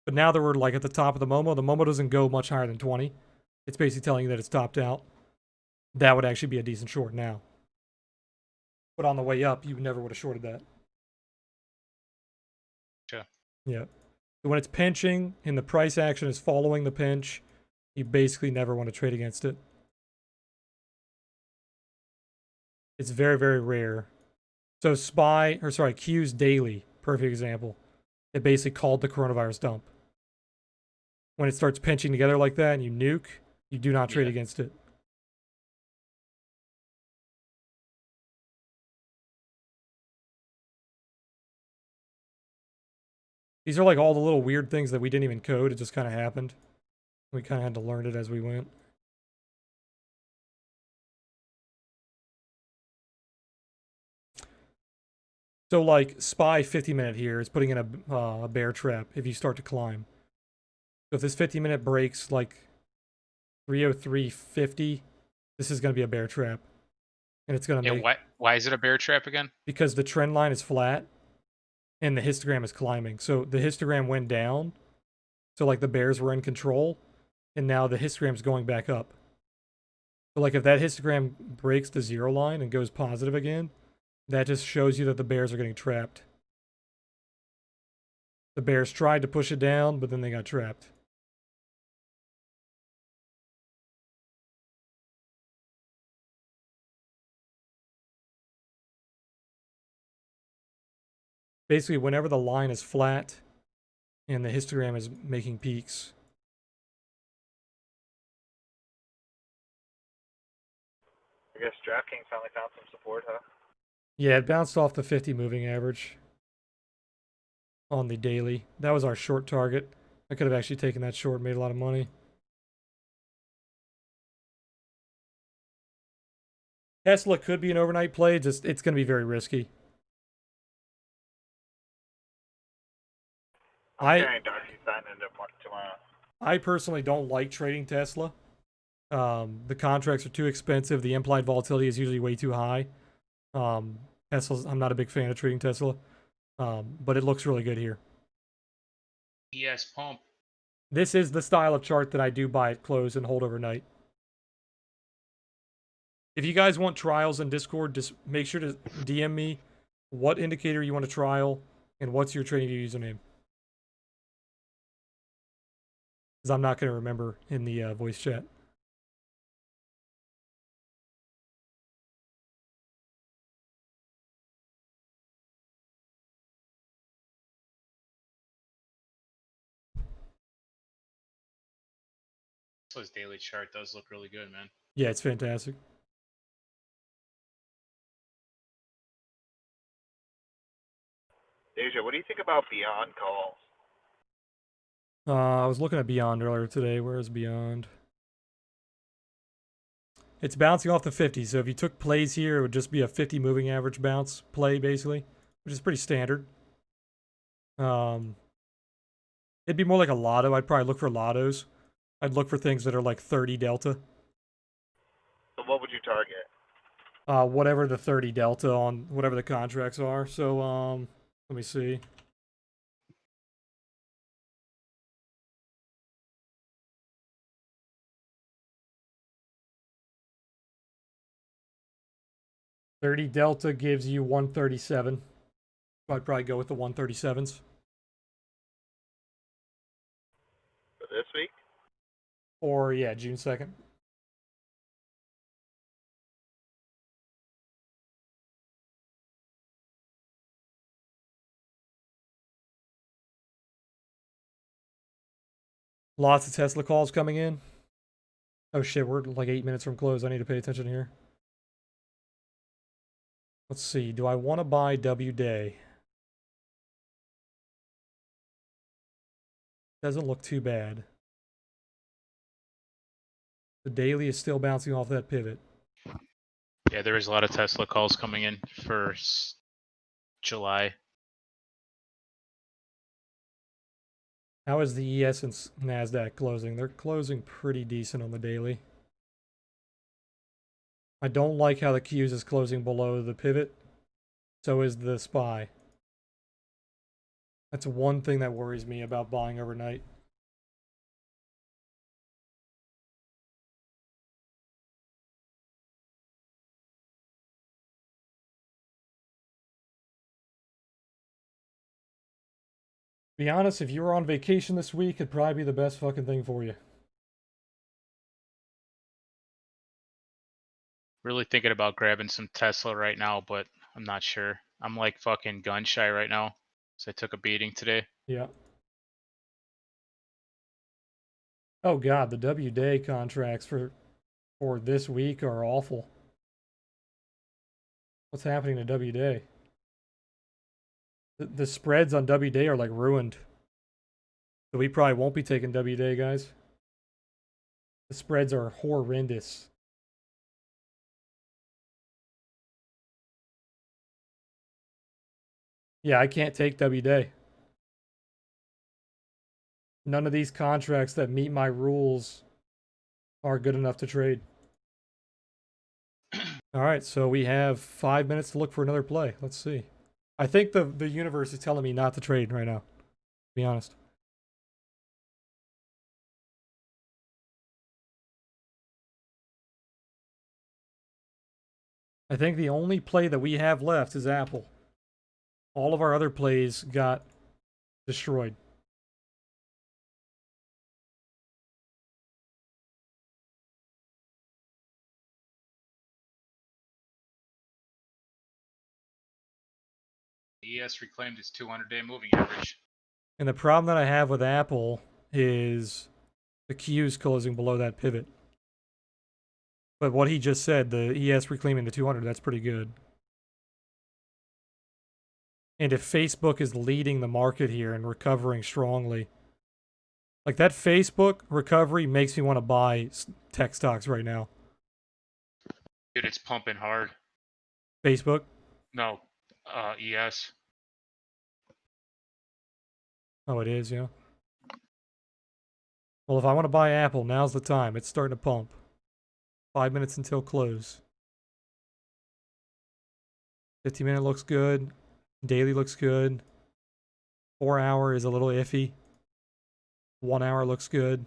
But now that we're like at the top of the Momo doesn't go much higher than 20. It's basically telling you that it's topped out. That would actually be a decent short now. But on the way up, you never would have shorted that. Sure. Yeah. So when it's pinching and the price action is following the pinch, you basically never want to trade against it. It's very, very rare. So Q's daily, perfect example. It basically called the coronavirus dump. When it starts pinching together like that and you nuke, you do not trade against it. These are like all the little weird things that we didn't even code. It just kind of happened. We kind of had to learn it as we went. So like SPY 50-minute here is putting in a bear trap if you start to climb. So if this 50-minute breaks like 303.50, this is going to be a bear trap. And it's going to make... Why is it a bear trap again? Because the trend line is flat and the histogram is climbing. So the histogram went down. So like the bears were in control. And now the histogram's going back up. So like if that histogram breaks the zero line and goes positive again, that just shows you that the bears are getting trapped. The bears tried to push it down, but then they got trapped. Basically, whenever the line is flat and the histogram is making peaks. I guess DraftKings finally found some support, huh? Yeah, it bounced off the 50 moving average on the daily. That was our short target. I could have actually taken that short and made a lot of money. Tesla could be an overnight play, just it's going to be very risky. I'm carrying Darcy Stein into tomorrow. I personally don't like trading Tesla. The contracts are too expensive. The implied volatility is usually way too high. Tesla's, I'm not a big fan of trading Tesla, but it looks really good here. Yes, pump. This is the style of chart that I do buy at close and hold overnight. If you guys want trials in Discord, just make sure to DM me what indicator you want to trial and what's your trading view username. Because I'm not going to remember in the voice chat. Tesla's daily chart does look really good, man. Yeah, it's fantastic. Deja, what do you think about Beyond calls? I was looking at Beyond earlier today. Where is Beyond? It's bouncing off the 50, so if you took plays here, it would just be a 50 moving average bounce play, basically, which is pretty standard. It'd be more like a lotto. I'd probably look for lottos. I'd look for things that are like 30 delta. So what would you target? Whatever the 30 delta on whatever the contracts are. So, let me see. $30 delta gives you 137. So I'd probably go with the 137s. For this week? Or, yeah, June 2nd. Lots of Tesla calls coming in. Oh shit, we're like 8 minutes from close. I need to pay attention here. Let's see. Do I want to buy W day? Doesn't look too bad. The daily is still bouncing off that pivot. Yeah, there is a lot of Tesla calls coming in for July. How is the ES and NASDAQ closing? They're closing pretty decent on the daily. I don't like how the Qs is closing below the pivot. So is the SPY. That's one thing that worries me about buying overnight. Be honest, if you were on vacation this week, it'd probably be the best fucking thing for you. Really thinking about grabbing some Tesla right now, but I'm not sure. I'm like fucking gun shy right now. So I took a beating today. Yeah. Oh god, the W day contracts for this week are awful. What's happening to W day? The spreads on W day are like ruined. So we probably won't be taking W day, guys. The spreads are horrendous. Yeah, I can't take W day. None of these contracts that meet my rules are good enough to trade. All right, so we have 5 minutes to look for another play. Let's see. I think the universe is telling me not to trade right now, to be honest. I think the only play that we have left is Apple. All of our other plays got destroyed. ES reclaimed its 200-day moving average. And the problem that I have with Apple is the Q's closing below that pivot. But what he just said, the ES reclaiming the 200, that's pretty good. And if Facebook is leading the market here and recovering strongly, like that Facebook recovery makes me want to buy tech stocks right now. Dude, it's pumping hard. Facebook? No, ES. Oh, it is, yeah. Well, if I want to buy Apple, now's the time. It's starting to pump. 5 minutes until close. 50-minute looks good. Daily looks good. 4 hour is a little iffy. 1 hour looks good.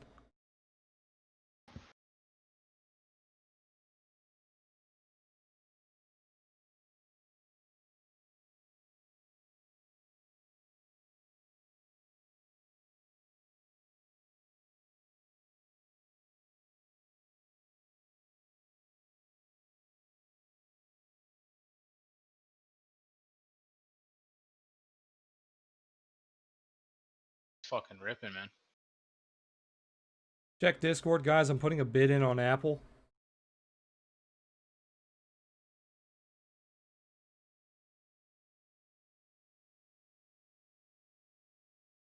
It's fucking ripping, man. Check Discord, guys. I'm putting a bid in on Apple.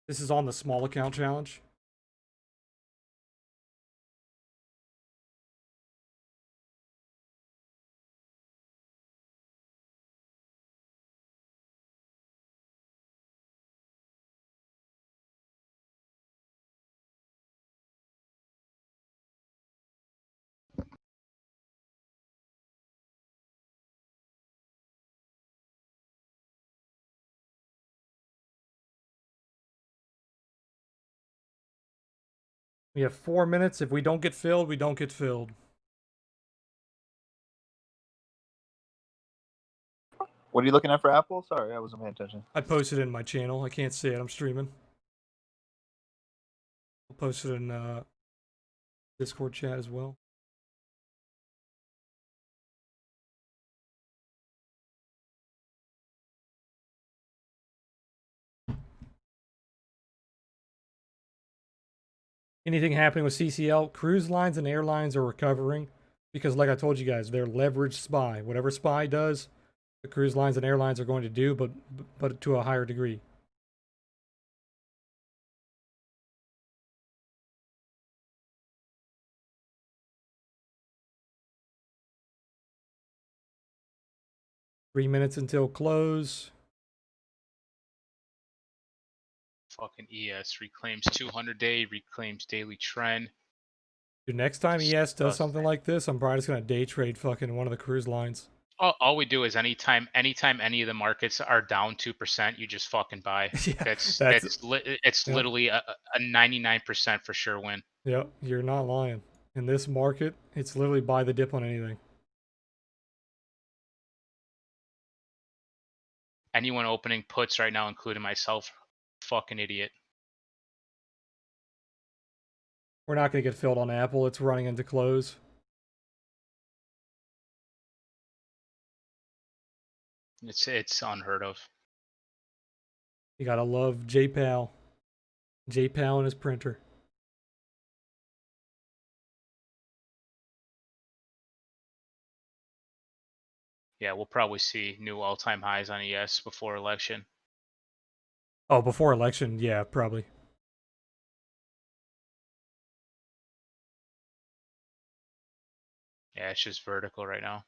This is on the small account challenge. We have 4 minutes. If we don't get filled, we don't get filled. What are you looking at for Apple? Sorry, I wasn't paying attention. I posted it in my channel. I can't see it. I'm streaming. I'll post it in Discord chat as well. Anything happening with CCL? Cruise lines and airlines are recovering because, like I told you guys, they're leveraged SPY. Whatever SPY does, the cruise lines and airlines are going to do, but to a higher degree. Three minutes until close. Fucking ES reclaims 200-day, reclaims daily trend. Dude, next time ES does something Disgusting. like this, I'm probably just gonna day trade fucking one of the cruise lines. All we do is anytime any of the markets are down 2%, you just fucking buy. Yeah, It's that's it's yep, literally a 99% for sure win. yep. You're not lying. In this market, it's literally buy the dip on anything. Anyone opening puts right now, including myself, fucking idiot. We're not gonna get filled on Apple. It's running into close. It's unheard of. You gotta love JPal. JPal and his printer. Yeah, we'll probably see new all-time highs on ES before election. Oh, before election, yeah, probably. Yeah, it's just vertical right now.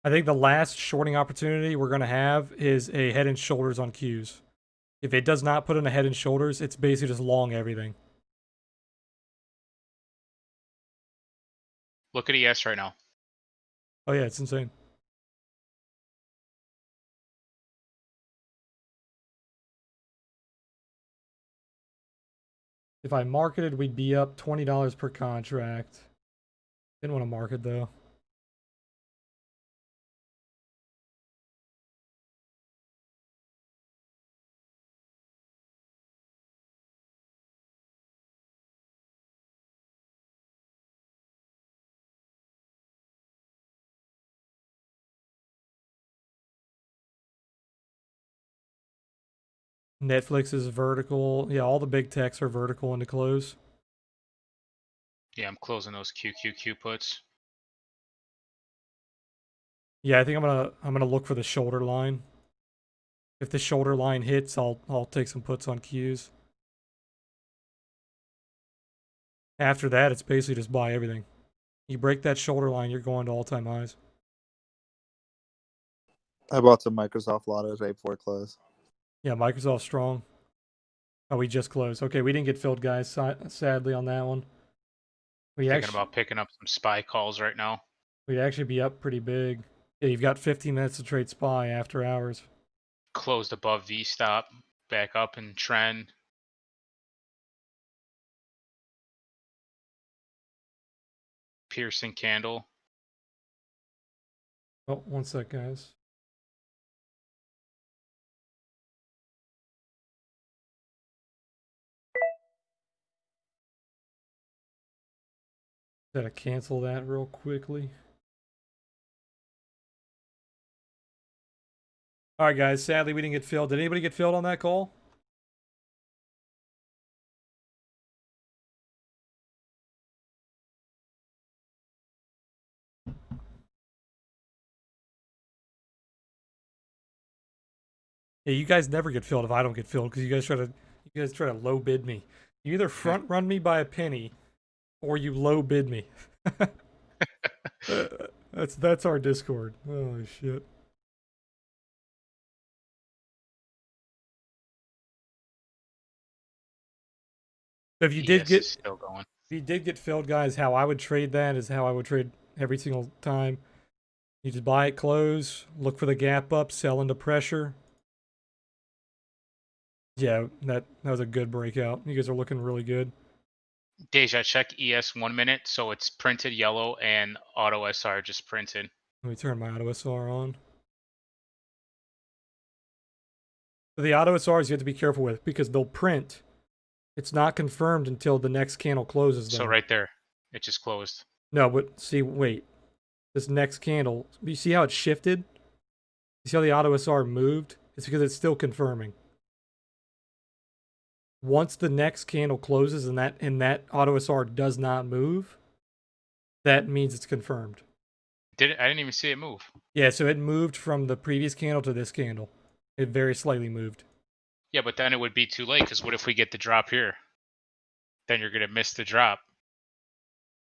I think the last shorting opportunity we're gonna have is a head and shoulders on Qs. If it does not put in a head and shoulders, it's basically just long everything. Look at ES right now. Oh yeah, it's insane. If I marketed, we'd be up $20 per contract. Didn't want to market though. Netflix is vertical. Yeah, all the big techs are vertical into close. Yeah, I'm closing those QQQ puts. Yeah, I think I'm gonna look for the shoulder line. If the shoulder line hits, I'll take some puts on Qs. After that, it's basically just buy everything. You break that shoulder line, you're going to all-time highs. I bought some Microsoft lottos right before close. Yeah, Microsoft's strong. Oh, we just closed. Okay, we didn't get filled, guys. Sadly on that one. Thinking about picking up some SPY calls right now. We'd actually be up pretty big. Yeah, you've got 15 minutes to trade SPY after hours. Closed above V stop, back up in trend. Piercing candle. Oh, one sec, guys. Gotta cancel that real quickly. All right, guys. Sadly, we didn't get filled. Did anybody get filled on that call? Yeah, you guys never get filled if I don't get filled because you guys try to low bid me. You either front run me by a penny, or you low bid me. That's our Discord. Holy shit. So if you did ES get is still going. if you did get filled, guys, how I would trade that is how I would trade every single time. You just buy it close, look for the gap up, sell into pressure. Yeah, that was a good breakout. You guys are looking really good. Deja, check ES 1 minute. So it's printed yellow and auto SR just printed. Let me turn my auto SR on. So the auto SRs you have to be careful with because they'll print. It's not confirmed until the next candle closes. Though. So right there, it just closed. No, but see, wait. This next candle, you see how it shifted? You see how the auto SR moved? It's because it's still confirming. Once the next candle closes and that auto SR does not move, that means it's confirmed. I didn't even see it move. Yeah, so it moved from the previous candle to this candle. It very slightly moved. Yeah, but then it would be too late because what if we get the drop here? Then you're gonna miss the drop.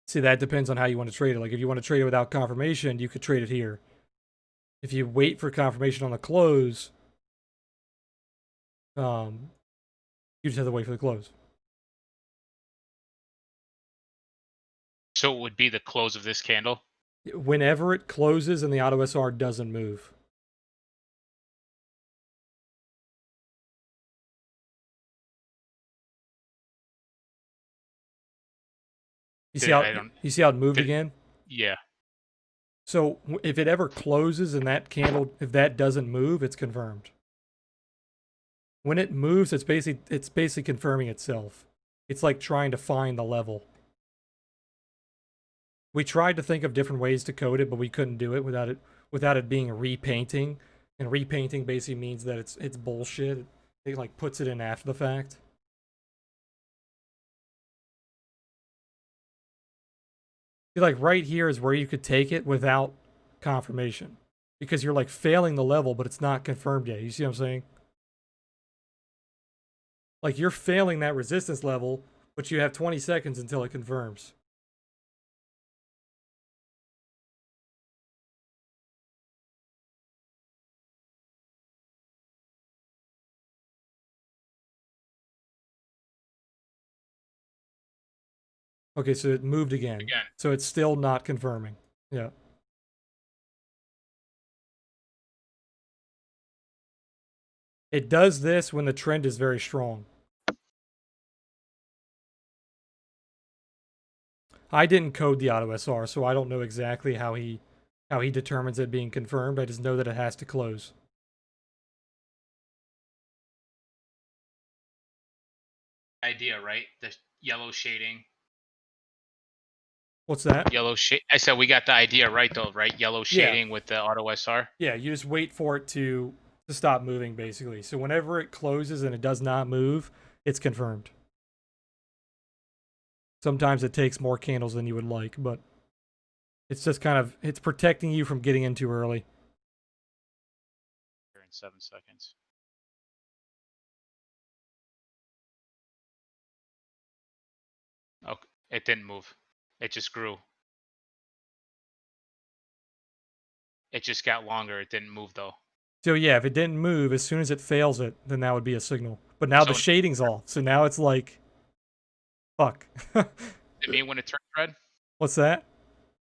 See, that depends on how you want to trade it. Like, if you want to trade it without confirmation, you could trade it here. If you wait for confirmation on the close, you just have to wait for the close. So it would be the close of this candle. Whenever it closes and the auto SR doesn't move. You see how it moved again? Yeah. So if it ever closes and that candle, if that doesn't move, it's confirmed. When it moves, it's basically confirming itself. It's like trying to find the level. We tried to think of different ways to code it, but we couldn't do it without it being repainting. And repainting basically means that it's bullshit. It like puts it in after the fact. See, like right here is where you could take it without confirmation. Because you're like failing the level, but it's not confirmed yet. You see what I'm saying? Like you're failing that resistance level, but you have 20 seconds until it confirms. Okay, so it moved again. So it's still not confirming. Yeah. It does this when the trend is very strong. I didn't code the auto SR, so I don't know exactly how he determines it being confirmed. I just know that it has to close. Idea, right? The yellow shading. What's that? Yellow shade. I said we got the idea right though, right? Yellow shading with the auto SR. Yeah, you just wait for it to stop moving, basically. So whenever it closes and it does not move, it's confirmed. Sometimes it takes more candles than you would like, but it's just kind of, it's protecting you from getting in too early. Here in 7 seconds. Okay, it didn't move. It just grew. It just got longer. It didn't move though. So yeah, if it didn't move, as soon as it fails it, then that would be a signal. But now the shading's off, so now it's like, fuck. It mean when it turns red? What's that?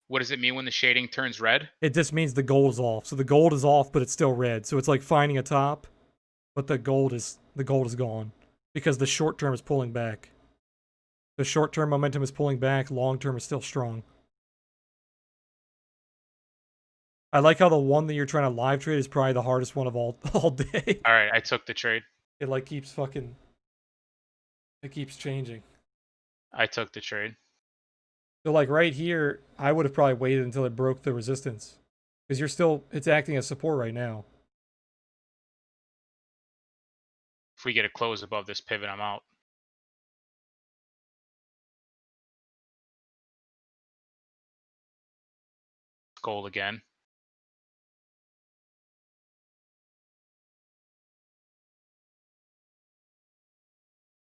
What does it mean when the shading turns red? It just means the gold is off. So the gold is off, but it's still red. So it's like finding a top, but the gold is gone because the short term is pulling back. The short term momentum is pulling back. Long term is still strong. I like how the one that you're trying to live trade is probably the hardest one of all day. All right, I took the trade. It like keeps fucking. It keeps changing. I took the trade. So like right here, I would have probably waited until it broke the resistance. Because you're still, it's acting as support right now. If we get a close above this pivot, I'm out. Gold again.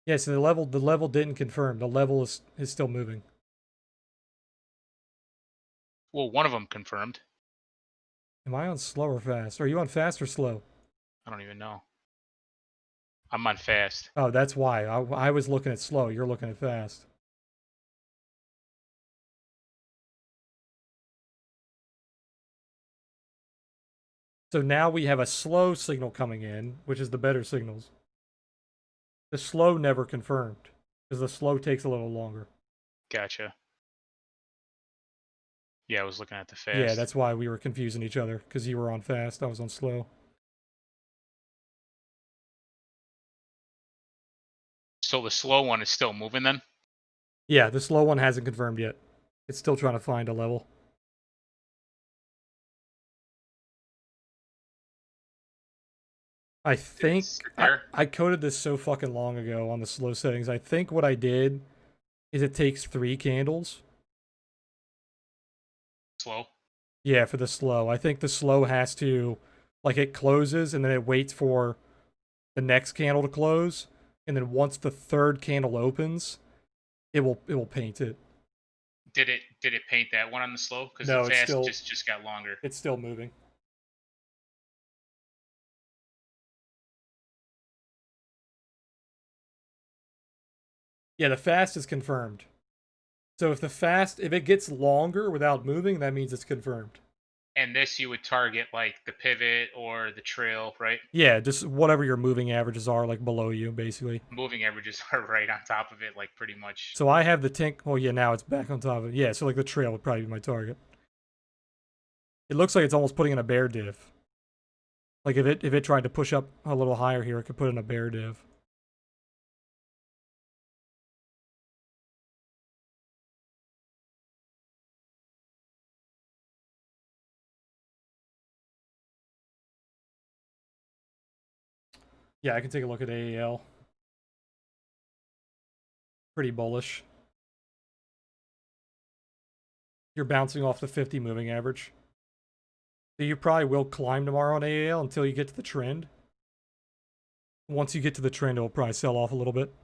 Yeah, so the level didn't confirm. The level is still moving. Well, one of them confirmed. Am I on slow or fast? Are you on fast or slow? I don't even know. I'm on fast. Oh, that's why. I was looking at slow. You're looking at fast. So now we have a slow signal coming in, which is the better signals. The slow never confirmed, because the slow takes a little longer. Gotcha. Yeah, I was looking at the fast. Yeah, that's why we were confusing each other, because you were on fast, I was on slow. So the slow one is still moving then? Yeah, the slow one hasn't confirmed yet. It's still trying to find a level. I think I coded this so fucking long ago on the slow settings. I think what I did is it takes 3 candles. slow. Yeah, for the slow. I think the slow has to, like, it closes and then it waits for the next candle to close, and then once the third candle opens, it will paint it. Did it paint that one on the slow? Because the No, it's fast still just got longer. it's still moving. Yeah, the fast is confirmed. So if it gets longer without moving, that means it's confirmed. And this you would target like the pivot or the trail, right? Yeah, just whatever your moving averages are, like below you, basically. Moving averages are right on top of it, like pretty much. So I have the tink. Well, yeah, now it's back on top of it. Yeah, so like the trail would probably be my target. It looks like it's almost putting in a bear div. Like if it tried to push up a little higher here, it could put in a bear div. Yeah, I can take a look at AAL. Pretty bullish. You're bouncing off the 50 moving average. So you probably will climb tomorrow on AAL until you get to the trend. Once you get to the trend, it'll probably sell off a little bit,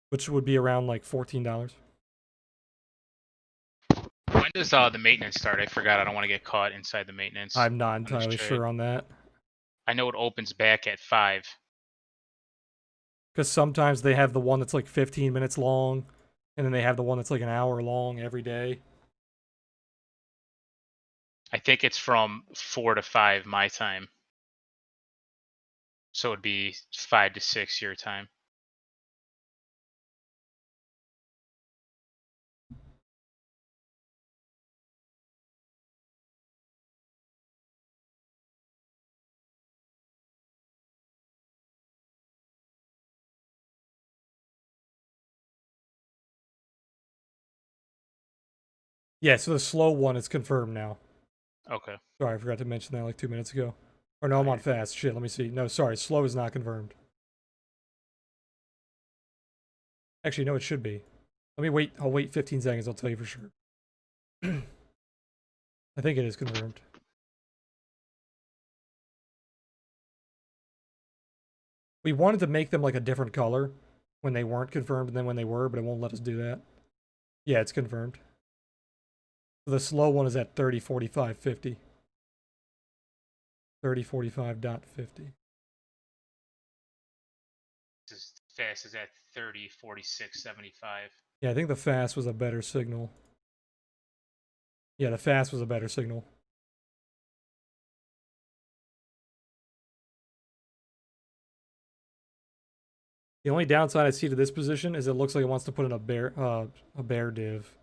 which would be around like $14. When does the maintenance start? I forgot. I don't want to get caught inside the maintenance. I'm not this entirely trade. sure on that. I know it opens back at 5. Because sometimes they have the one that's like 15 minutes long, and then they have the one that's like an hour long every day. I think it's from 4 to 5 my time. So it'd be 5 to 6 your time. Yeah, so the slow one is confirmed now. Okay. Sorry, I forgot to mention that like 2 minutes ago. Or no, I'm on fast. Shit, let me see. No, sorry, slow is not confirmed. Actually, no, it should be. Let me wait. I'll wait 15 seconds. I'll tell you for sure. I think it is confirmed. We wanted to make them like a different color when they weren't confirmed and then when they were, but it won't let us do that. Yeah, it's confirmed. The slow one is at 30.45.50. 30.45.50. Fast is at 30.46.75. Yeah, I think the fast was a better signal. Yeah, the fast was a better signal. The only downside I see to this position is it looks like it wants to put in a bear div.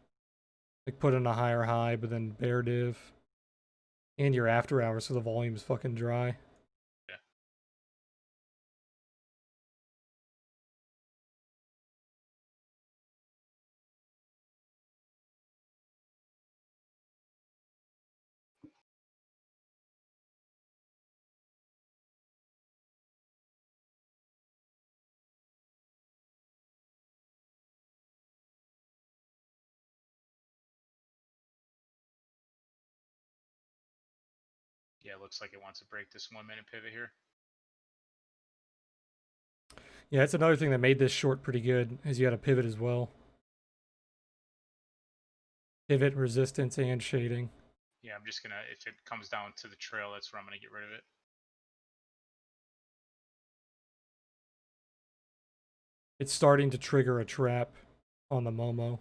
Like put in a higher high, but then bear div. And your after hours, so the volume's fucking dry. Yeah. Yeah, it looks like it wants to break this 1 minute pivot here. Yeah, that's another thing that made this short pretty good, is you had a pivot as well. Pivot, resistance, and shading. Yeah, I'm just gonna, if it comes down to the trail, that's where I'm gonna get rid of it. It's starting to trigger a trap on the Momo.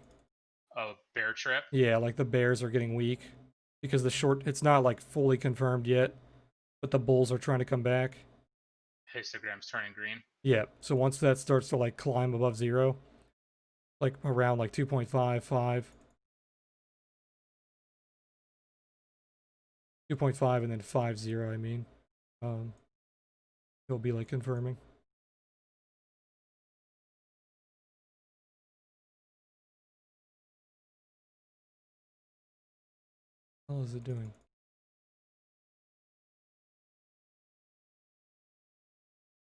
Oh, bear trap? Yeah, like the bears are getting weak. Because the short, it's not like fully confirmed yet, but the bulls are trying to come back. Histogram's turning green. Yeah, so once that starts to like climb above 0, like around like 2.5, 5, 2.5 and then 5.0, I mean, it'll be like confirming. What is it doing?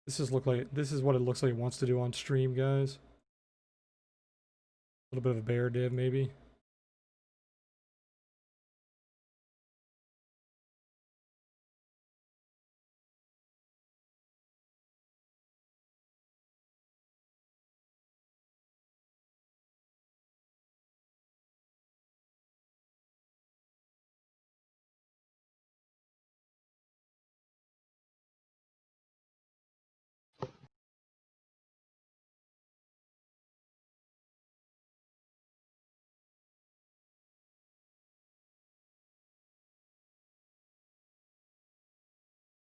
This is what it looks like it wants to do on stream, guys. A little bit of a bear div, maybe.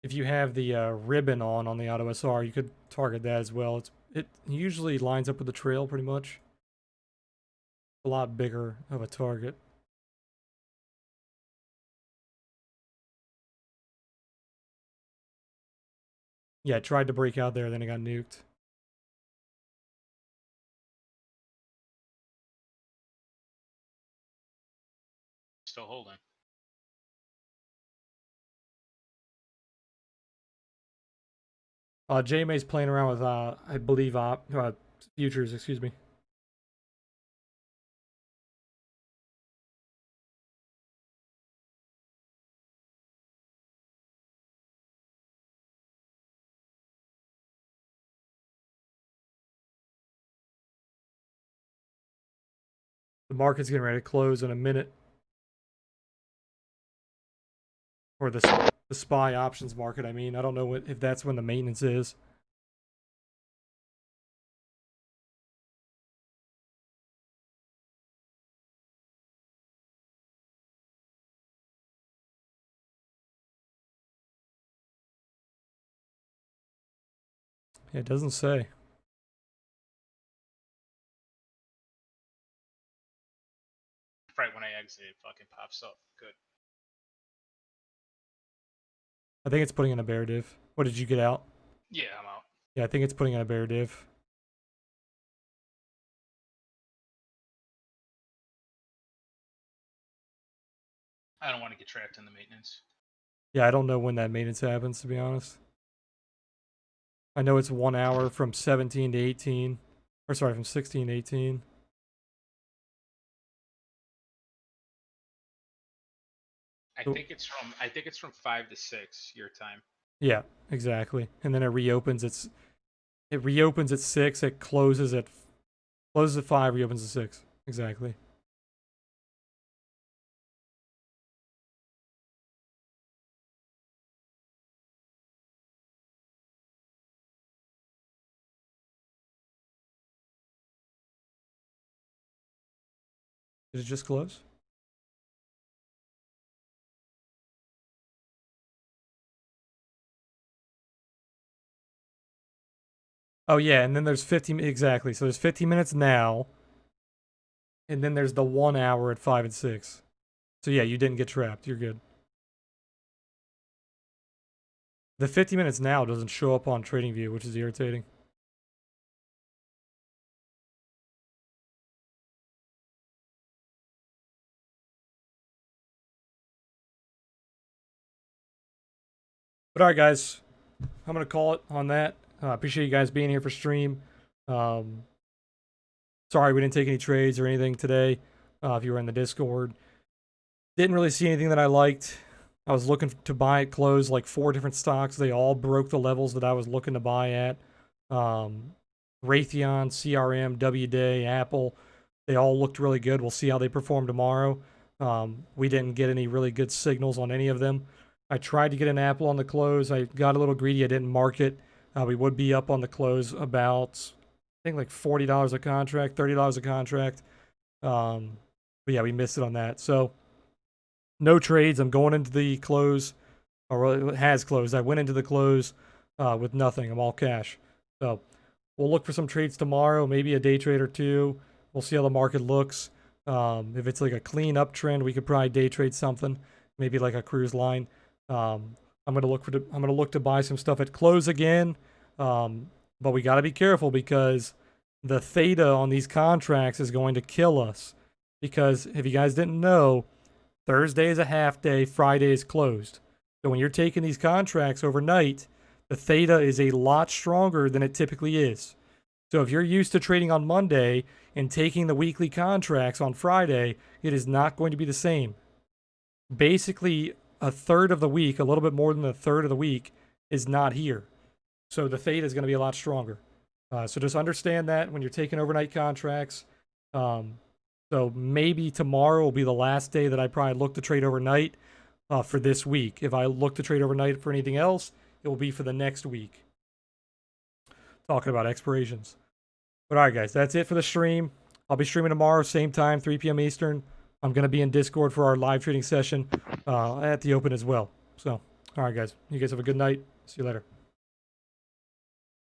if you have the ribbon on the auto SR, you could target that as well. It usually lines up with the trail pretty much. A lot bigger of a target. Yeah, it tried to break out there, then it got nuked. Still holding. JMA's playing around with, I believe, futures, excuse me. The market's getting ready to close in a minute. Or the SPY options market, I mean. I don't know if that's when the maintenance is. Yeah, it doesn't say. Right when I exit, it fucking pops up. Good. I think it's putting in a bear div. What did you get out? Yeah, I'm out. Yeah, I think it's putting in a bear div. I don't want to get trapped in the maintenance. Yeah, I don't know when that maintenance happens, to be honest. I know it's 1 hour from 17 to 18. Or sorry, from 16 to 18. I think it's from 5 to 6 your time. Yeah, exactly. And then it reopens at 6, it closes at 5, reopens at 6. Exactly. Did it just close? Oh yeah, and then there's 15 exactly. So there's 15 minutes now. And then there's the 1 hour at 5 and 6. So yeah, you didn't get trapped. You're good. The 50 minutes now doesn't show up on TradingView, which is irritating. But all right, guys, I'm gonna call it on that. Appreciate you guys being here for stream. Sorry we didn't take any trades or anything today. If you were in the Discord, didn't really see anything that I liked. I was looking to buy at close like 4 different stocks. They all broke the levels that I was looking to buy at. Raytheon, CRM, WDay, Apple. They all looked really good. We'll see how they perform tomorrow. We didn't get any really good signals on any of them. I tried to get an Apple on the close. I got a little greedy. I didn't mark it. We would be up on the close about, I think, like $40 a contract, $30 a contract. But yeah, we missed it on that. So no trades. I'm going into the close, or it has closed. I went into the close with nothing. I'm all cash. So we'll look for some trades tomorrow, maybe a day trade or two. We'll see how the market looks. If it's like a clean uptrend, we could probably day trade something, maybe like a cruise line. I'm gonna look to buy some stuff at close again. But we got to be careful because the theta on these contracts is going to kill us. Because if you guys didn't know, Thursday is a half day, Friday is closed. So when you're taking these contracts overnight, the theta is a lot stronger than it typically is. So if you're used to trading on Monday and taking the weekly contracts on Friday, it is not going to be the same. Basically, a third of the week, a little bit more than a third of the week, is not here. So the theta is going to be a lot stronger. So just understand that when you're taking overnight contracts. So maybe tomorrow will be the last day that I probably look to trade overnight for this week. If I look to trade overnight for anything else, it will be for the next week. Talking about expirations. But all right, guys, that's it for the stream. I'll be streaming tomorrow, same time, 3 p.m. Eastern. I'm going to be in Discord for our live trading session at the open as well. So All right, guys. You guys have a good night. See you later.